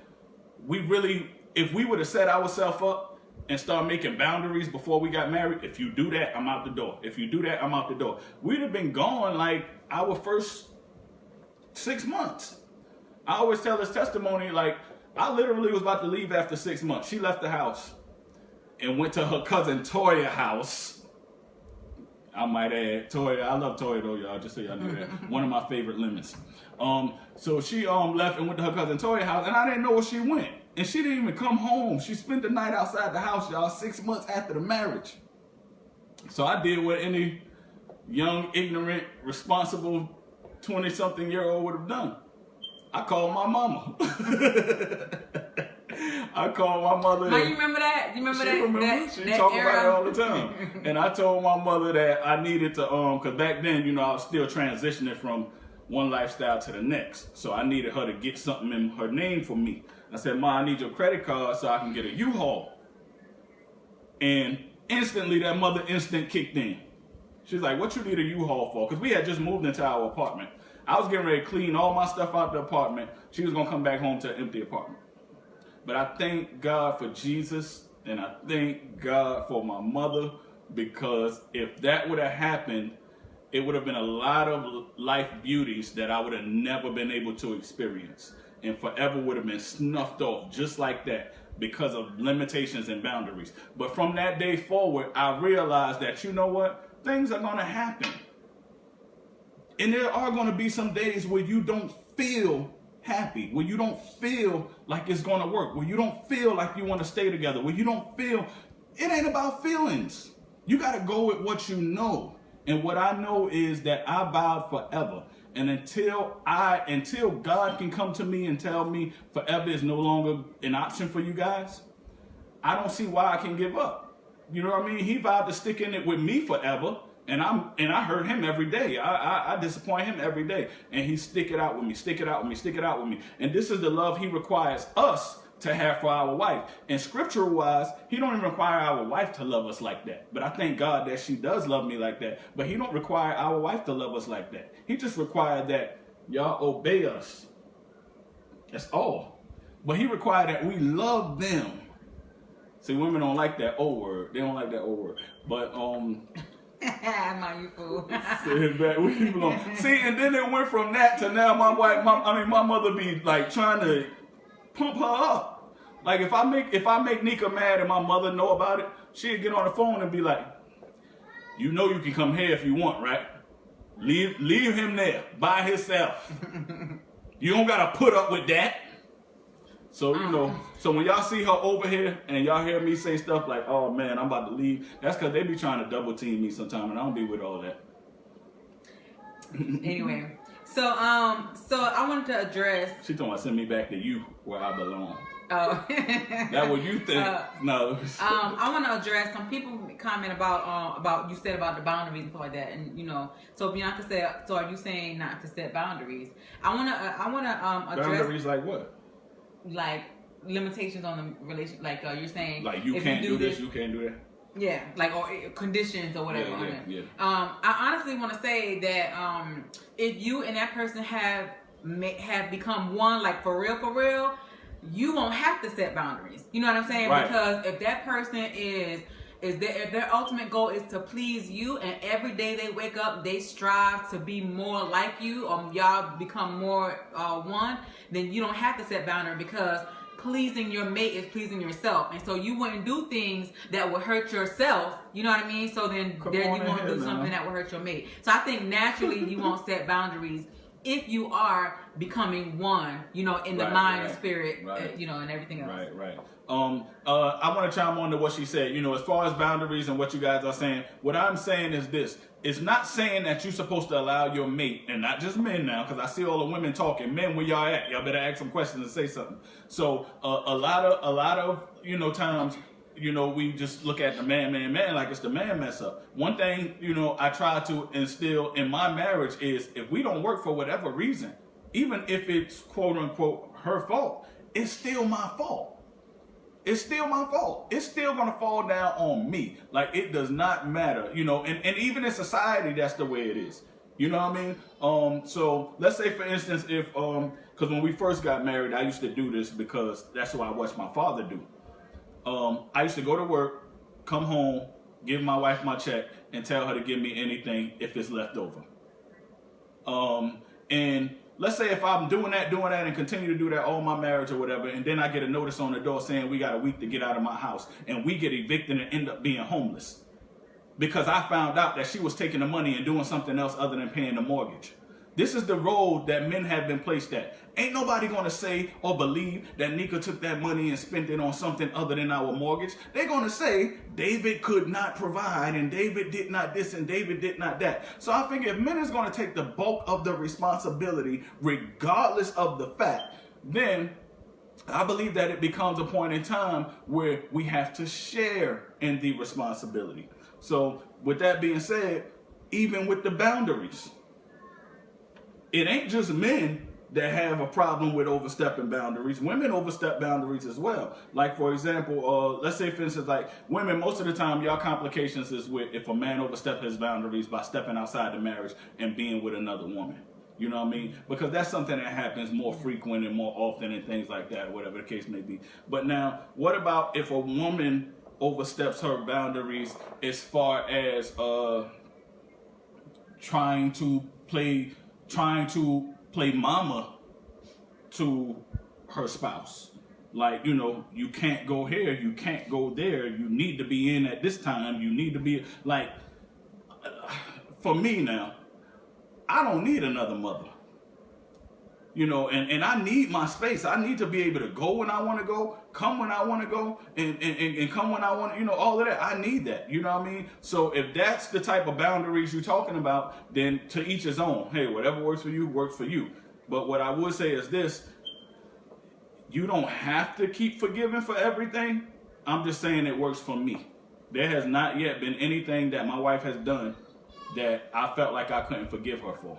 we really, if we would have set ourselves up and start making boundaries before we got married, if you do that, I'm out the door. If you do that, I'm out the door. We'd have been gone like our first 6 months. I always tell this testimony, like, I literally was about to leave after 6 months. She left the house and went to her cousin Toya house. I might add, Toya, I love Toya though, y'all, just so y'all know that. One of my favorite lemons. So she left and went to her cousin Toya house, and I didn't know where she went. And she didn't even come home. She spent the night outside the house, y'all, 6 months after the marriage. So I did what any young, ignorant, responsible 20-something-year-old would have done. I called my mama. I called my mother. Now, you remember that? You remember that? She talk about it all the time. And I told my mother that I needed to, because back then, you know, I was still transitioning from one lifestyle to the next. So I needed her to get something in her name for me. I said, Ma, I need your credit card so I can get a U-Haul. And instantly, that mother instinct kicked in. She's like, what you need a U-Haul for? Because we had just moved into our apartment. I was getting ready to clean all my stuff out the apartment. She was going to come back home to an empty apartment. But I thank God for Jesus, and I thank God for my mother, because if that would have happened, it would have been a lot of life beauties that I would have never been able to experience, and forever would have been snuffed off just like that because of limitations and boundaries. But from that day forward, I realized that, you know what? Things are going to happen. And there are going to be some days where you don't feel happy, where you don't feel like it's going to work, where you don't feel like you want to stay together, where you don't feel, it ain't about feelings. You got to go with what you know. And what I know is that I vowed forever. And until God can come to me and tell me forever is no longer an option for you guys, I don't see why I can give up. You know what I mean? He vowed to stick in it with me forever. And I hurt him every day. I disappoint him every day. And he stick it out with me, stick it out with me, stick it out with me. And this is the love he requires us to have for our wife. And scriptural-wise, he don't even require our wife to love us like that. But I thank God that she does love me like that. But he don't require our wife to love us like that. He just required that y'all obey us. That's all. But he required that we love them. See, women don't like that old word. They don't like that old word. But My you fool. See, and then it went from that to now my mother be like trying to pump her up. Like if I make Nika mad and my mother know about it, she'd get on the phone and be like, you know you can come here if you want, right? Leave him there by himself. You don't gotta put up with that. So, you know, so when y'all see her over here and y'all hear me say stuff like, oh man, I'm about to leave, that's because they be trying to double team me sometime and I don't be with all that. Anyway, So I wanted to address. She told me send me back to you where I belong. Oh. That what you think? No. I want to address some people comment about you said about the boundaries and stuff like that, and so Bianca said, so are you saying not to set boundaries? I want to address Boundaries like what? Like limitations on the relation, like you're saying, like you can't do this, you can't do that. Yeah, like or conditions or whatever. Yeah. I honestly want to say that if you and that person have become one, like for real, you won't have to set boundaries. You know what I'm saying? Right. Because if that person if their ultimate goal is to please you, and every day they wake up they strive to be more like you, or y'all become more one, then you don't have to set boundaries, because pleasing your mate is pleasing yourself, and so you wouldn't do things that would hurt yourself. You know what I mean? So then you won't do something that will hurt your mate. So I think naturally you won't set boundaries if you are becoming one, in the mind, the spirit, and everything else. Right. I want to chime on to what she said. As far as boundaries and what you guys are saying, what I'm saying is this. It's not saying that you're supposed to allow your mate, and not just men now, because I see all the women talking. Men, where y'all at? Y'all better ask some questions and say something. So a lot of times, we just look at the man like it's the man mess up. One thing, I try to instill in my marriage is, if we don't work for whatever reason, even if it's quote unquote her fault, it's still my fault. It's still my fault. It's still gonna fall down on me. Like, it does not matter, and even in society, that's the way it is. You know what I mean? So let's say, for instance, if because when we first got married, I used to do this because that's what I watched my father do. I used to go to work, come home, give my wife my check, and tell her to give me anything if it's left over. And let's say if I'm doing that and continue to do that all my marriage or whatever, and then I get a notice on the door saying we got a week to get out of my house, and we get evicted and end up being homeless because I found out that she was taking the money and doing something else other than paying the mortgage. This is the road that men have been placed at. Ain't nobody going to say or believe that Nika took that money and spent it on something other than our mortgage. They're going to say David could not provide, and David did not this, and David did not that. So I figure if men is going to take the bulk of the responsibility regardless of the fact, then I believe that it becomes a point in time where we have to share in the responsibility. So with that being said, even with the boundaries, it ain't just men that have a problem with overstepping boundaries. Women overstep boundaries as well. Like, for example, let's say, for instance, like women, most of the time, y'all complications is with if a man oversteps his boundaries by stepping outside the marriage and being with another woman. You know what I mean? Because that's something that happens more frequent and more often and things like that, whatever the case may be. But now, what about if a woman oversteps her boundaries as far as trying to play mama to her spouse? Like, you can't go here, you can't go there, you need to be in at this time, you need to be, like, for me now, I don't need another mother. And I need my space. I need to be able to go when I want to go, come when I want to go, and come when I want to, all of that. I need that, you know what I mean? So if that's the type of boundaries you're talking about, then to each his own. Hey, whatever works for you, works for you. But what I would say is this: you don't have to keep forgiving for everything. I'm just saying it works for me. There has not yet been anything that my wife has done that I felt like I couldn't forgive her for.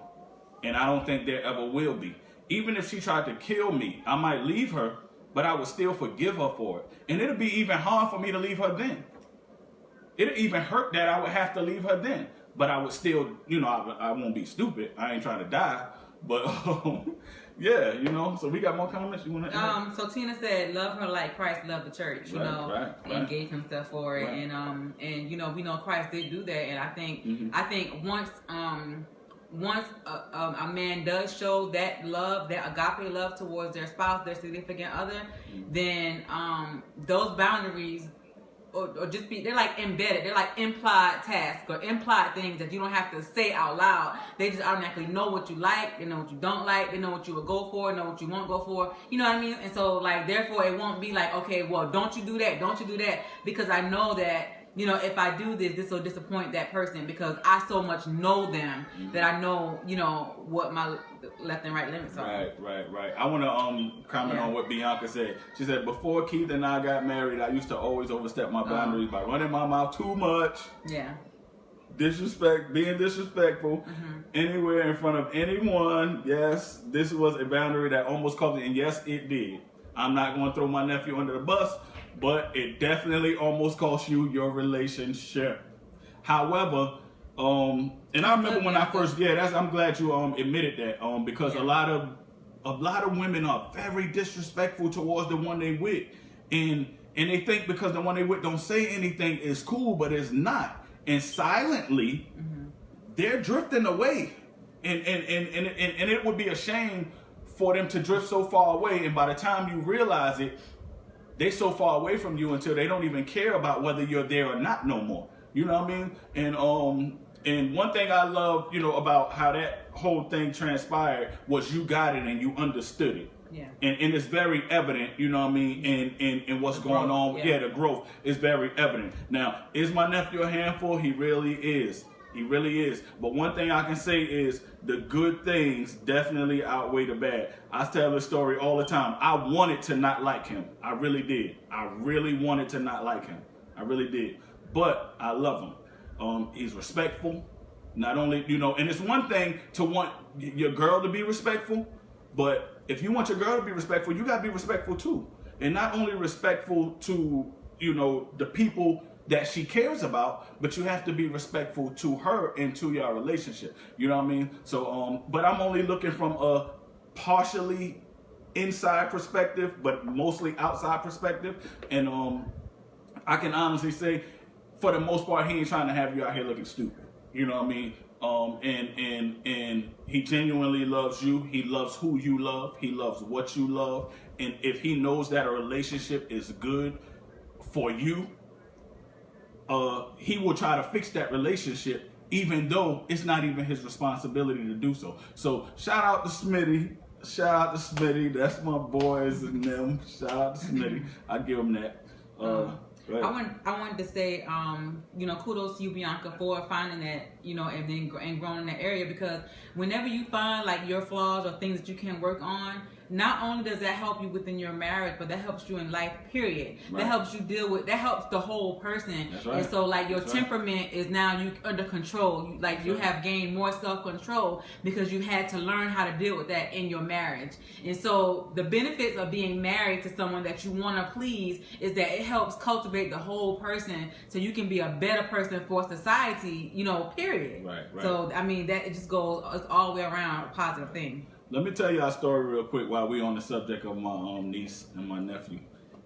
And I don't think there ever will be. Even if she tried to kill me, I might leave her, but I would still forgive her for it. And it'll be even hard for me to leave her then. It'll even hurt that I would have to leave her then. But I would still, I won't be stupid. I ain't trying to die. But, yeah, so we got more comments? You want to So Tina said, love her like Christ loved the church, right. And gave himself for it. Right. And we know Christ did do that. And I think once a man does show that love, that agape love towards their spouse, their significant other, then those boundaries or just they're like embedded, they're like implied tasks or implied things that you don't have to say out loud. They just automatically know what you like, they know what you don't like, they know what you would go for, know what you won't go for, you know what I mean? And so, like, therefore it won't be like, okay, well, don't you do that, because I know that you know, if I do this will disappoint that person because I so much know them that I know, you know, what my left and right limits are. Right. I want to comment on what Bianca said. She said, before Keith and I got married, I used to always overstep my boundaries by running my mouth too much. Yeah. Being disrespectful anywhere in front of anyone. Yes, this was a boundary that almost cost me, and yes, it did. I'm not going to throw my nephew under the bus, but it definitely almost cost you your relationship. However, and I remember when I first, I'm glad you admitted that, because a lot of women are very disrespectful towards the one they with, and they think because the one they with don't say anything is cool, but it's not. And silently, they're drifting away, and it would be a shame for them to drift so far away. And by the time you realize it, they so far away from you until they don't even care about whether you're there or not no more. You know what I mean? And one thing I love, you know, about how that whole thing transpired was you got it and you understood it. Yeah. And it's very evident, you know what I mean, and what's going on. Yeah, the growth is very evident. Now, is my nephew a handful? He really is. He really is. But one thing I can say is the good things definitely outweigh the bad. I tell this story all the time. I wanted to not like him. I really did. I really wanted to not like him. I really did. But I love him. He's respectful. Not only, you know, and it's one thing to want your girl to be respectful, but if you want your girl to be respectful, you got to be respectful too. And not only respectful to, you know, the people that she cares about, but you have to be respectful to her and to your relationship. You know what I mean? So, but I'm only looking from a partially inside perspective, but mostly outside perspective. And I can honestly say, for the most part, he ain't trying to have you out here looking stupid. You know what I mean? And he genuinely loves you. He loves who you love. He loves what you love. And if he knows that a relationship is good for you, he will try to fix that relationship, even though it's not even his responsibility to do so. So shout out to Smitty. That's my boys and them. Shout out to Smitty. I give him that. Right. I wanted to say, you know, kudos to you, Bianca, for finding that, you know, and growing in that area, because whenever you find like your flaws or things that you can work on, not only does that help you within your marriage, but that helps you in life, period. Right. That helps you that helps the whole person. That's right. And so like your temperament is now you under control. You have gained more self-control because you had to learn how to deal with that in your marriage. And so the benefits of being married to someone that you want to please is that it helps cultivate the whole person so you can be a better person for society, you know, period. Right. So, I mean, that it just goes, it's all the way around a positive thing. Let me tell you a story real quick while we're on the subject of my niece and my nephew.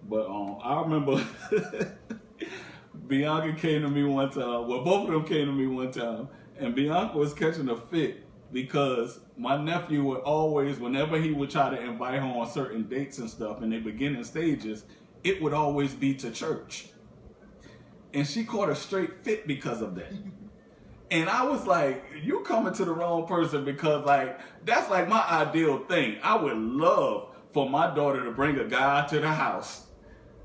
But I remember Bianca came to me one time. Well, both of them came to me one time. And Bianca was catching a fit because my nephew would always, whenever he would try to invite her on certain dates and stuff in the beginning stages, it would always be to church. And she caught a straight fit because of that. And I was like, you coming to the wrong person, because like, that's like my ideal thing. I would love for my daughter to bring a guy to the house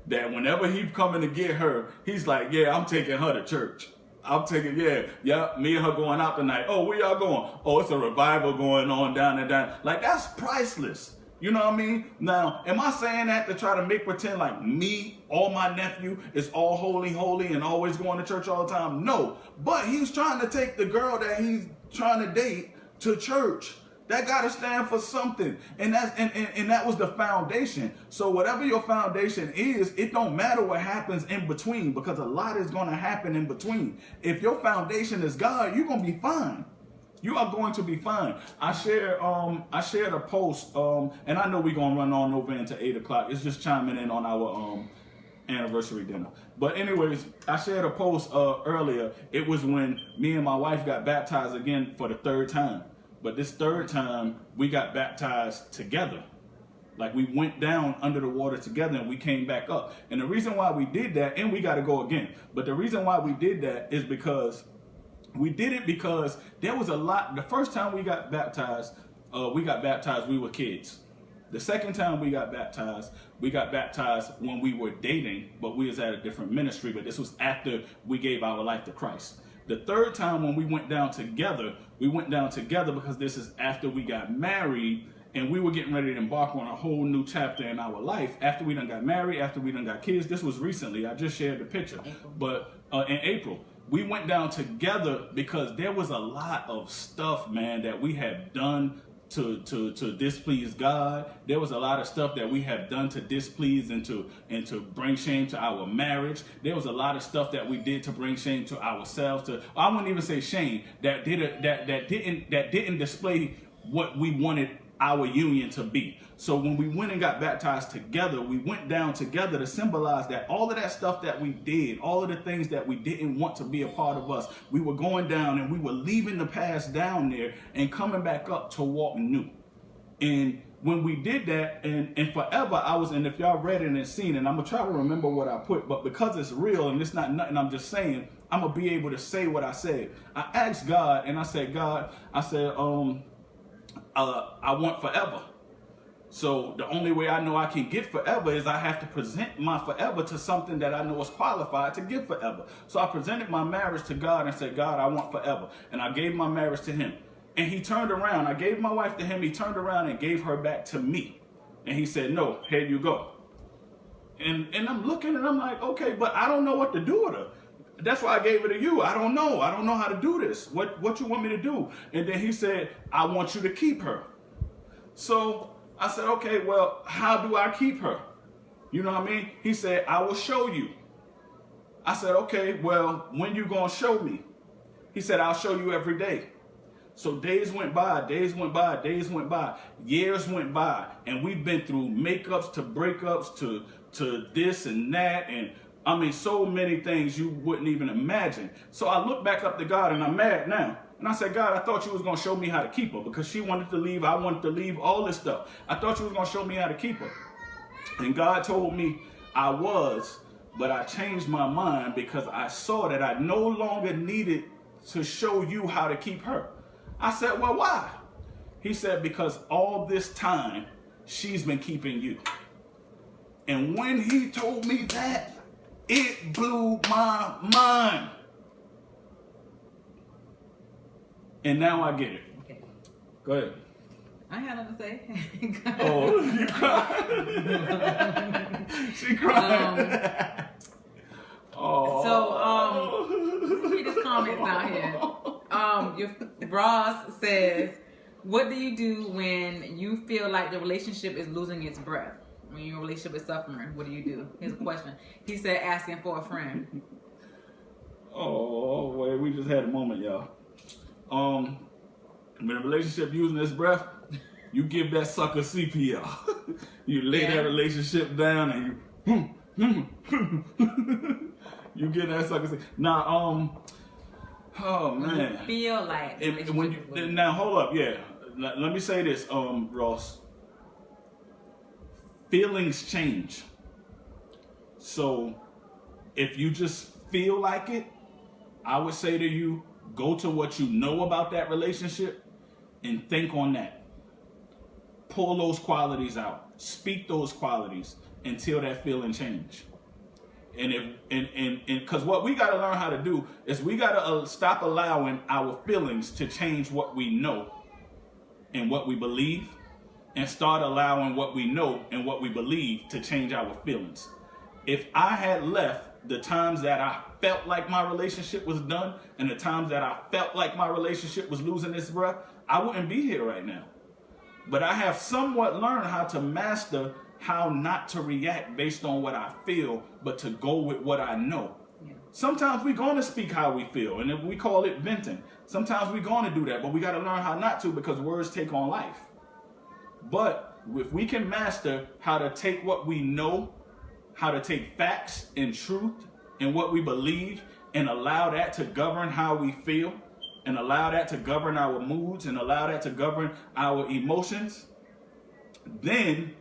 that whenever he's coming to get her, he's like, yeah, I'm taking her to church. Me and her going out tonight. Oh, where y'all going? Oh, it's a revival going on down and down. Like, that's priceless. You know what I mean? Now, am I saying that to try to make pretend like me or my nephew is all holy and always going to church all the time? No. But he's trying to take the girl that he's trying to date to church. That got to stand for something. And that was the foundation. So whatever your foundation is, it don't matter what happens in between, because a lot is going to happen in between. If your foundation is God, you're going to be fine. You are going to be fine. I shared a post, and I know we're gonna run on over into 8 o'clock. It's just chiming in on our anniversary dinner. But anyways, I shared a post earlier. It was when me and my wife got baptized again for the 3rd time. But this 3rd time, we got baptized together. Like, we went down under the water together and we came back up. And the reason why we did that, and we got to go again, but the reason why we did that is because we did it because there was a lot. The first time we got baptized, we were kids. The second time we got baptized when we were dating, but we was at a different ministry, but this was after we gave our life to Christ. The third time when we went down together because this is after we got married, and we were getting ready to embark on a whole new chapter in our life. After we done got married, after we done got kids, this was recently, I just shared the picture, but in April. We went down together because there was a lot of stuff, man, that we have done to displease God. There was a lot of stuff that we have done to displease and to bring shame to our marriage. There was a lot of stuff that we did to bring shame to ourselves. I wouldn't even say shame, that didn't display what we wanted our union to be. So when we went and got baptized together, we went down together to symbolize that all of that stuff that we did, all of the things that we didn't want to be a part of us, we were going down and we were leaving the past down there and coming back up to walk new. And when we did that, and forever I was, and if y'all read it and seen it, and I'm gonna try to remember what I put, but because it's real and it's not nothing I'm just saying, I'm gonna be able to say what I said. I asked God, and I said, God, I want forever. So the only way I know I can get forever is I have to present my forever to something that I know is qualified to give forever. So I presented my marriage to God and said, God, I want forever. And I gave my marriage to him. And he turned around. I gave my wife to him. He turned around and gave her back to me. And he said, no, here you go. And I'm looking and I'm like, okay, but I don't know what to do with her. That's why I gave it to you. I don't know how to do this. What you want me to do? And then he said, I want you to keep her. So I said, okay, well, how do I keep her? You know what I mean? He said, I will show you. I said, okay, well, when you gonna show me? He said, I'll show you every day. So days went by, years went by, and we've been through makeups to breakups to this and that, and I mean, so many things you wouldn't even imagine. So I look back up to God, and I'm mad now. And I said, God, I thought you was going to show me how to keep her, because she wanted to leave, I wanted to leave, all this stuff. I thought you was going to show me how to keep her. And God told me I was, but I changed my mind because I saw that I no longer needed to show you how to keep her. I said, well, why? He said, because all this time, she's been keeping you. And when he told me that, it blew my mind. And now I get it. Okay. Go ahead. I had nothing to say. Oh, you cried. She cried. So, read this comment down here. Ross says, what do you do when you feel like the relationship is losing its breath? When your relationship is suffering, what do you do? Here's a question. He said, asking for a friend. Oh, wait, we just had a moment, y'all. When a relationship using its breath, you give that sucker CPR. You lay that relationship down and you you get that sucker. Now, oh man. You feel like now hold up, yeah. Let me say this, Ross. Feelings change. So if you just feel like it, I would say to you, go to what you know about that relationship and think on that. Pull those qualities out. Speak those qualities until that feeling change. And because what we got to learn how to do is we got to stop allowing our feelings to change what we know and what we believe, and start allowing what we know and what we believe to change our feelings. If I had left the times that I felt like my relationship was done and the times that I felt like my relationship was losing its breath, I wouldn't be here right now. But I have somewhat learned how to master how not to react based on what I feel, but to go with what I know. Yeah. Sometimes we're going to speak how we feel, and we call it venting. Sometimes we're going to do that, but we got to learn how not to, because words take on life. But if we can master how to take what we know, how to take facts and truth and what we believe and allow that to govern how we feel, and allow that to govern our moods, and allow that to govern our emotions, then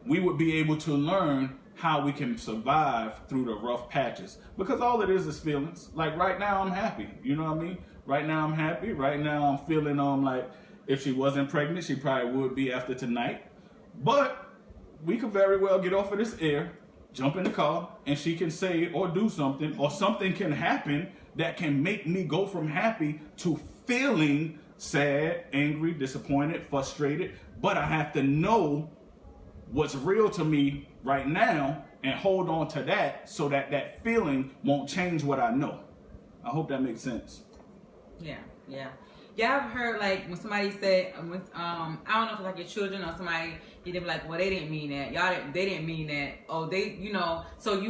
we would be able to learn how we can survive through the rough patches. Because all it is feelings. Like right now I'm happy. You know what I mean? Right now I'm happy. Right now I'm feeling like if she wasn't pregnant, she probably would be after tonight. But we could very well get off of this air, jump in the car, and she can say or do something, or something can happen that can make me go from happy to feeling sad, angry, disappointed, frustrated. But I have to know what's real to me right now and hold on to that so that that feeling won't change what I know. I hope that makes sense. Yeah. I've heard like when somebody said, I don't know if it's like your children or somebody, they be like, well, they didn't mean that. They didn't mean that. Oh, so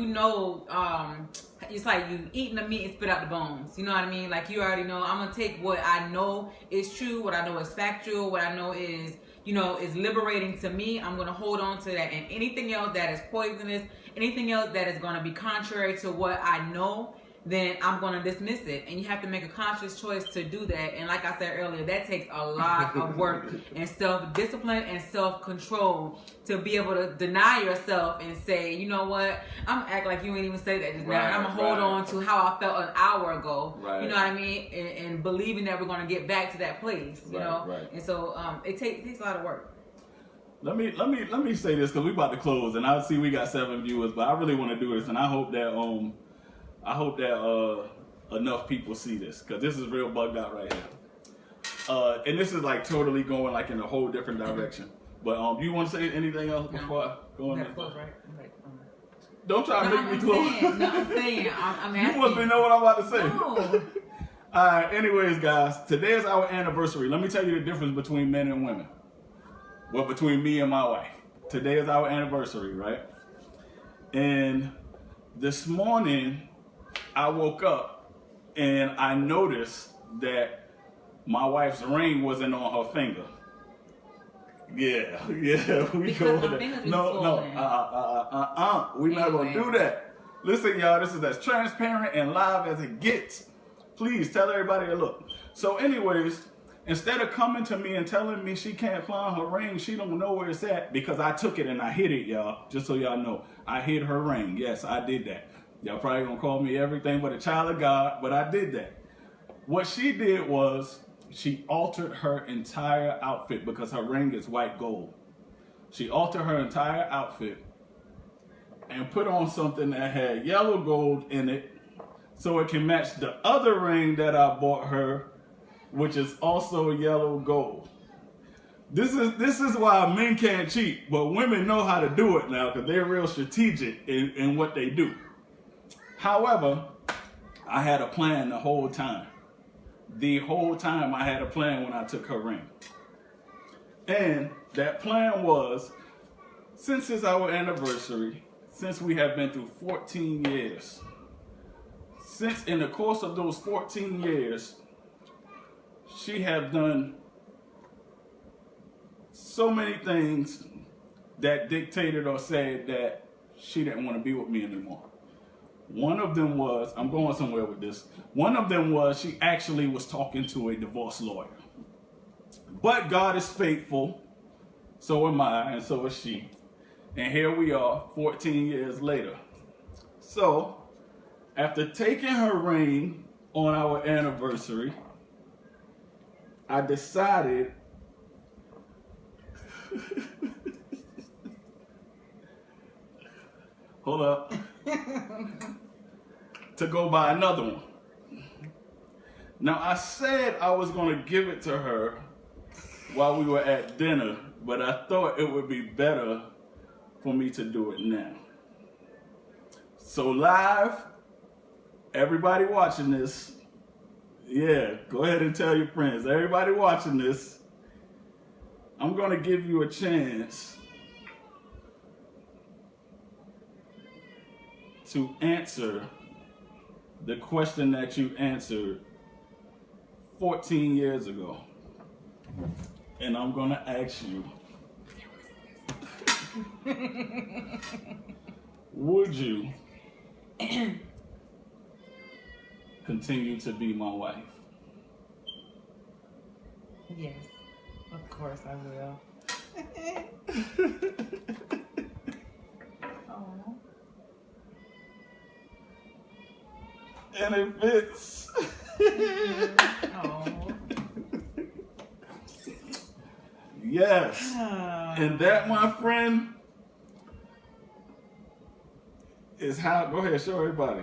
it's like you eating the meat and spit out the bones. You know what I mean? Like you already know, I'm going to take what I know is true, what I know is factual, what I know is, is liberating to me. I'm going to hold on to that. And anything else that is poisonous, anything else that is going to be contrary to what I know, then I'm going to dismiss it. And you have to make a conscious choice to do that. And like I said earlier, that takes a lot of work and self-discipline and self-control to be able to deny yourself and say, you know what, I'm going to act like you ain't even say that just now. And I'm going to hold on to how I felt an hour ago. Right. You know what I mean? And believing that we're going to get back to that place, you know? Right. And so it takes a lot of work. Let me say this, because we about to close, and I see we got 7 viewers, but I really want to do this, and I hope that enough people see this, because this is real bugged out right here. And this is like totally going like in a whole different direction. But do you want to say anything else before I go on? Don't try to make me close. I'm saying. I'm asking. You must know what I'm about to say. No. Alright, anyways, guys, today is our anniversary. Let me tell you the difference between men and women. Well, between me and my wife. Today is our anniversary, right? And this morning, I woke up and I noticed that my wife's ring wasn't on her finger. Yeah, we go with it. No, we're not gonna do that. Listen, y'all, this is as transparent and live as it gets. Please tell everybody to look. So, anyways, instead of coming to me and telling me she can't find her ring, she don't know where it's at, because I took it and I hid it, y'all. Just so y'all know, I hid her ring. Yes, I did that. Y'all probably gonna call me everything but a child of God, but I did that. What she did was she altered her entire outfit, because her ring is white gold. She altered her entire outfit and put on something that had yellow gold in it so it can match the other ring that I bought her, which is also yellow gold. This is why men can't cheat, but women know how to do it now, because they're real strategic in what they do. However, I had a plan the whole time. The whole time I had a plan when I took her ring. And that plan was, since it's our anniversary, since we have been through 14 years, since in the course of those 14 years, she have done so many things that dictated or said that she didn't want to be with me anymore. One of them was, I'm going somewhere with this. One of them was she actually was talking to a divorce lawyer. But God is faithful. So am I, and so is she. And here we are, 14 years later. So, after taking her ring on our anniversary, I decided hold up. To go buy another one. Now, I said I was going to give it to her while we were at dinner, but I thought it would be better for me to do it now. So live, everybody watching this, yeah, go ahead and tell your friends. Everybody watching this, I'm going to give you a chance to answer the question that you answered 14 years ago. And I'm going to ask you, would you continue to be my wife? Yes, of course I will. Oh. And it fits. Oh. Yes. And that, my friend, is how, go ahead, show everybody.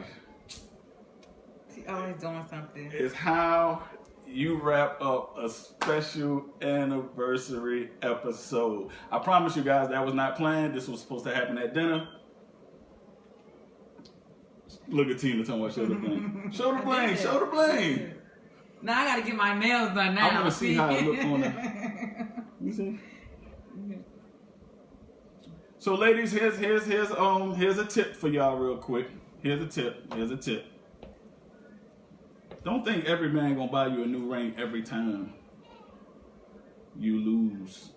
She always doing something. Is how you wrap up a special anniversary episode. I promise you guys that was not planned. This was supposed to happen at dinner. Look at Tina talking about show the blame. Show the blame, show the blame. Now I gotta get my nails done now. I want to see how it look on the. You see? So, ladies, here's a tip for y'all real quick. Here's a tip. Don't think every man gonna buy you a new ring every time you lose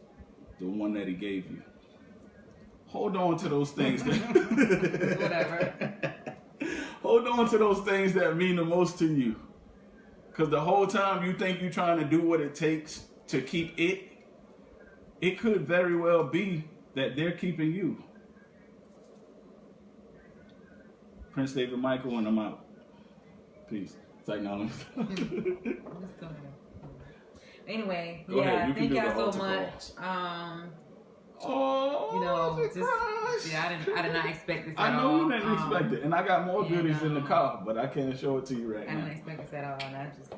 the one that he gave you. Hold on to those things that Whatever. Hold on to those things that mean the most to you. Cause the whole time you think you're trying to do what it takes to keep it could very well be that they're keeping you. Prince David Michael, and I'm out. Peace. It's like, no. Anyway, Go ahead. thank do y'all the so altar much. Oh, You know, just I did not expect this at I know all. you didn't expect it, and I got more and, goodies in the car, but I can't show it to you right I now. didn't expect this at all, and I just,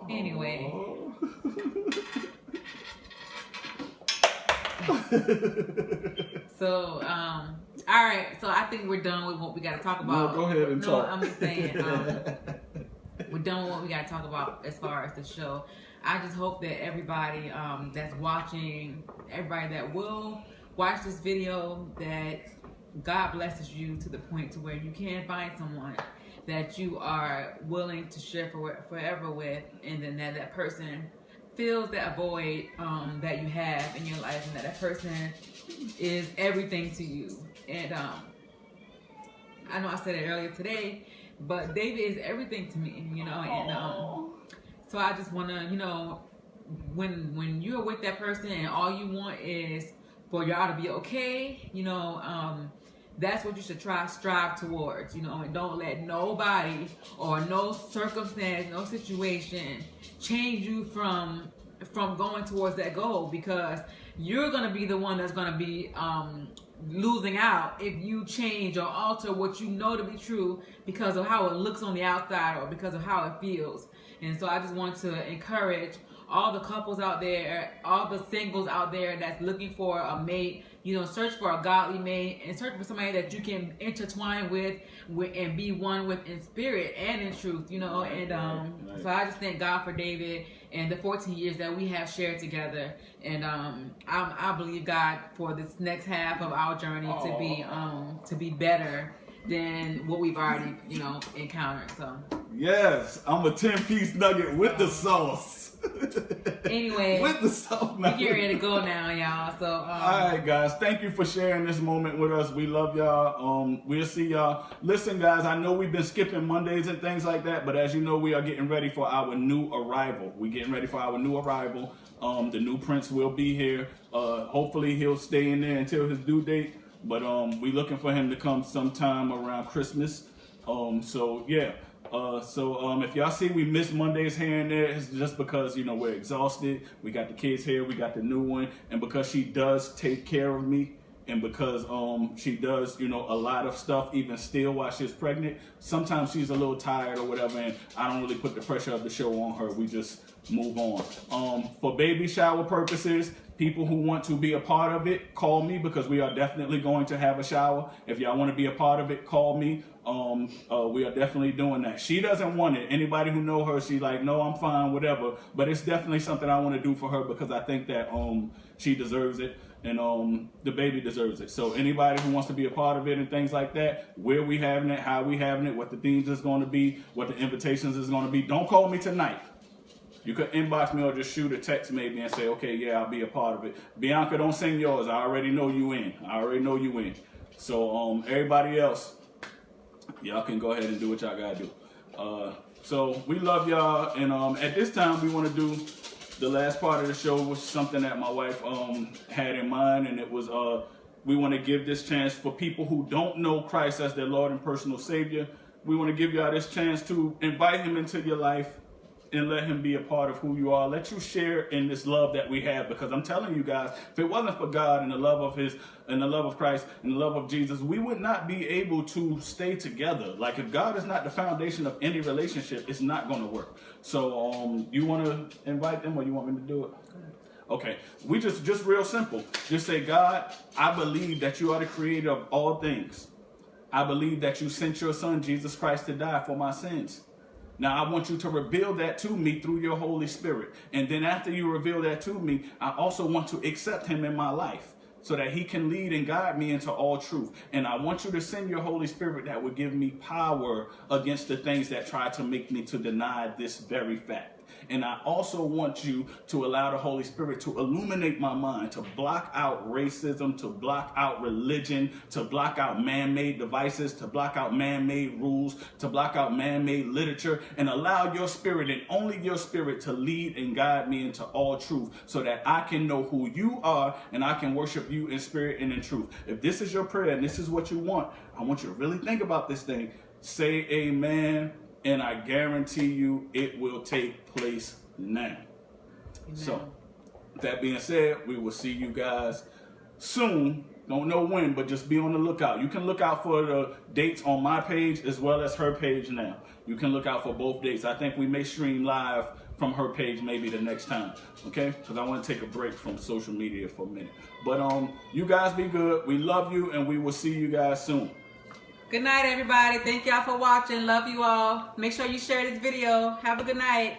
Anyway. Oh. So, all right. So I think we're done with what we got to talk about. No, go ahead and talk. I'm just saying, we're done with what we got to talk about as far as the show. I just hope that everybody that's watching, everybody that will watch this video, that God blesses you to the point to where you can find someone that you are willing to share forever with, and then that person fills that void that you have in your life, and that person is everything to you. And I know I said it earlier today, but David is everything to me, and so I just want to, when you're with that person and all you want is for y'all to be okay, that's what you should strive towards, and don't let nobody or no circumstance, no situation change you from going towards that goal, because you're going to be the one that's going to be losing out if you change or alter what you know to be true because of how it looks on the outside or because of how it feels. And so I just want to encourage all the couples out there, all the singles out there that's looking for a mate, search for a godly mate and search for somebody that you can intertwine with and be one with in spirit and in truth, Right. So I just thank God for David and the 14 years that we have shared together. And I believe God for this next half of our journey to be better than what we've already, encountered. So yes, I'm a 10-piece nugget with the sauce. Anyway, with the sauce. We get ready to go now, y'all. So all right, guys, thank you for sharing this moment with us. We love y'all. We'll see y'all. Listen, guys, I know we've been skipping Mondays and things like that, but as you know, we are getting ready for our new arrival. The new prince will be here. Hopefully he'll stay in there until his due date, but we looking for him to come sometime around Christmas. So yeah. If y'all see we miss Mondays here and there, it's just because, we're exhausted. We got the kids here, we got the new one, and because she does take care of me, and because she does, a lot of stuff even still while she's pregnant, sometimes she's a little tired or whatever, and I don't really put the pressure of the show on her. We just move on. For baby shower purposes, people who want to be a part of it, call me, because we are definitely going to have a shower. If y'all want to be a part of it, call me. We are definitely doing that. She doesn't want it. Anybody who know her, she's like, no, I'm fine, whatever. But it's definitely something I want to do for her, because I think that she deserves it, and the baby deserves it. So anybody who wants to be a part of it and things like that, where we having it, how we having it, what the themes is going to be, what the invitations is going to be, don't call me tonight. You could inbox me or just shoot a text maybe and say, okay, yeah, I'll be a part of it. Bianca, don't send yours. I already know you in. So everybody else, y'all can go ahead and do what y'all gotta do. So we love y'all, and at this time we want to do the last part of the show, which is something that my wife had in mind, and it was we want to give this chance for people who don't know Christ as their Lord and personal Savior. We want to give y'all this chance to invite Him into your life and let him be a part of who you are. Let you share in this love that we have, because I'm telling you guys, if it wasn't for God and the love of Christ and the love of Jesus, we would not be able to stay together. Like, if God is not the foundation of any relationship, it's not going to work. So you want to invite them, or you want me to do it? Okay, we just real simple. Just say, God, I believe that you are the creator of all things. I believe that you sent your son, Jesus Christ, to die for my sins. Now, I want you to reveal that to me through your Holy Spirit. And then after you reveal that to me, I also want to accept him in my life so that he can lead and guide me into all truth. And I want you to send your Holy Spirit that would give me power against the things that try to make me to deny this very fact. And I also want you to allow the Holy Spirit to illuminate my mind, to block out racism, to block out religion, to block out man-made devices, to block out man-made rules, to block out man-made literature, and allow your spirit and only your spirit to lead and guide me into all truth so that I can know who you are and I can worship you in spirit and in truth. If this is your prayer and this is what you want, I want you to really think about this thing. Say amen. And I guarantee you it will take place now. Amen. So, that being said, we will see you guys soon. Don't know when, but just be on the lookout. You can look out for the dates on my page as well as her page now. You can look out for both dates. I think we may stream live from her page maybe the next time, okay? Because I want to take a break from social media for a minute. But you guys be good. We love you, and we will see you guys soon. Good night, everybody. Thank y'all for watching. Love you all. Make sure you share this video. Have a good night.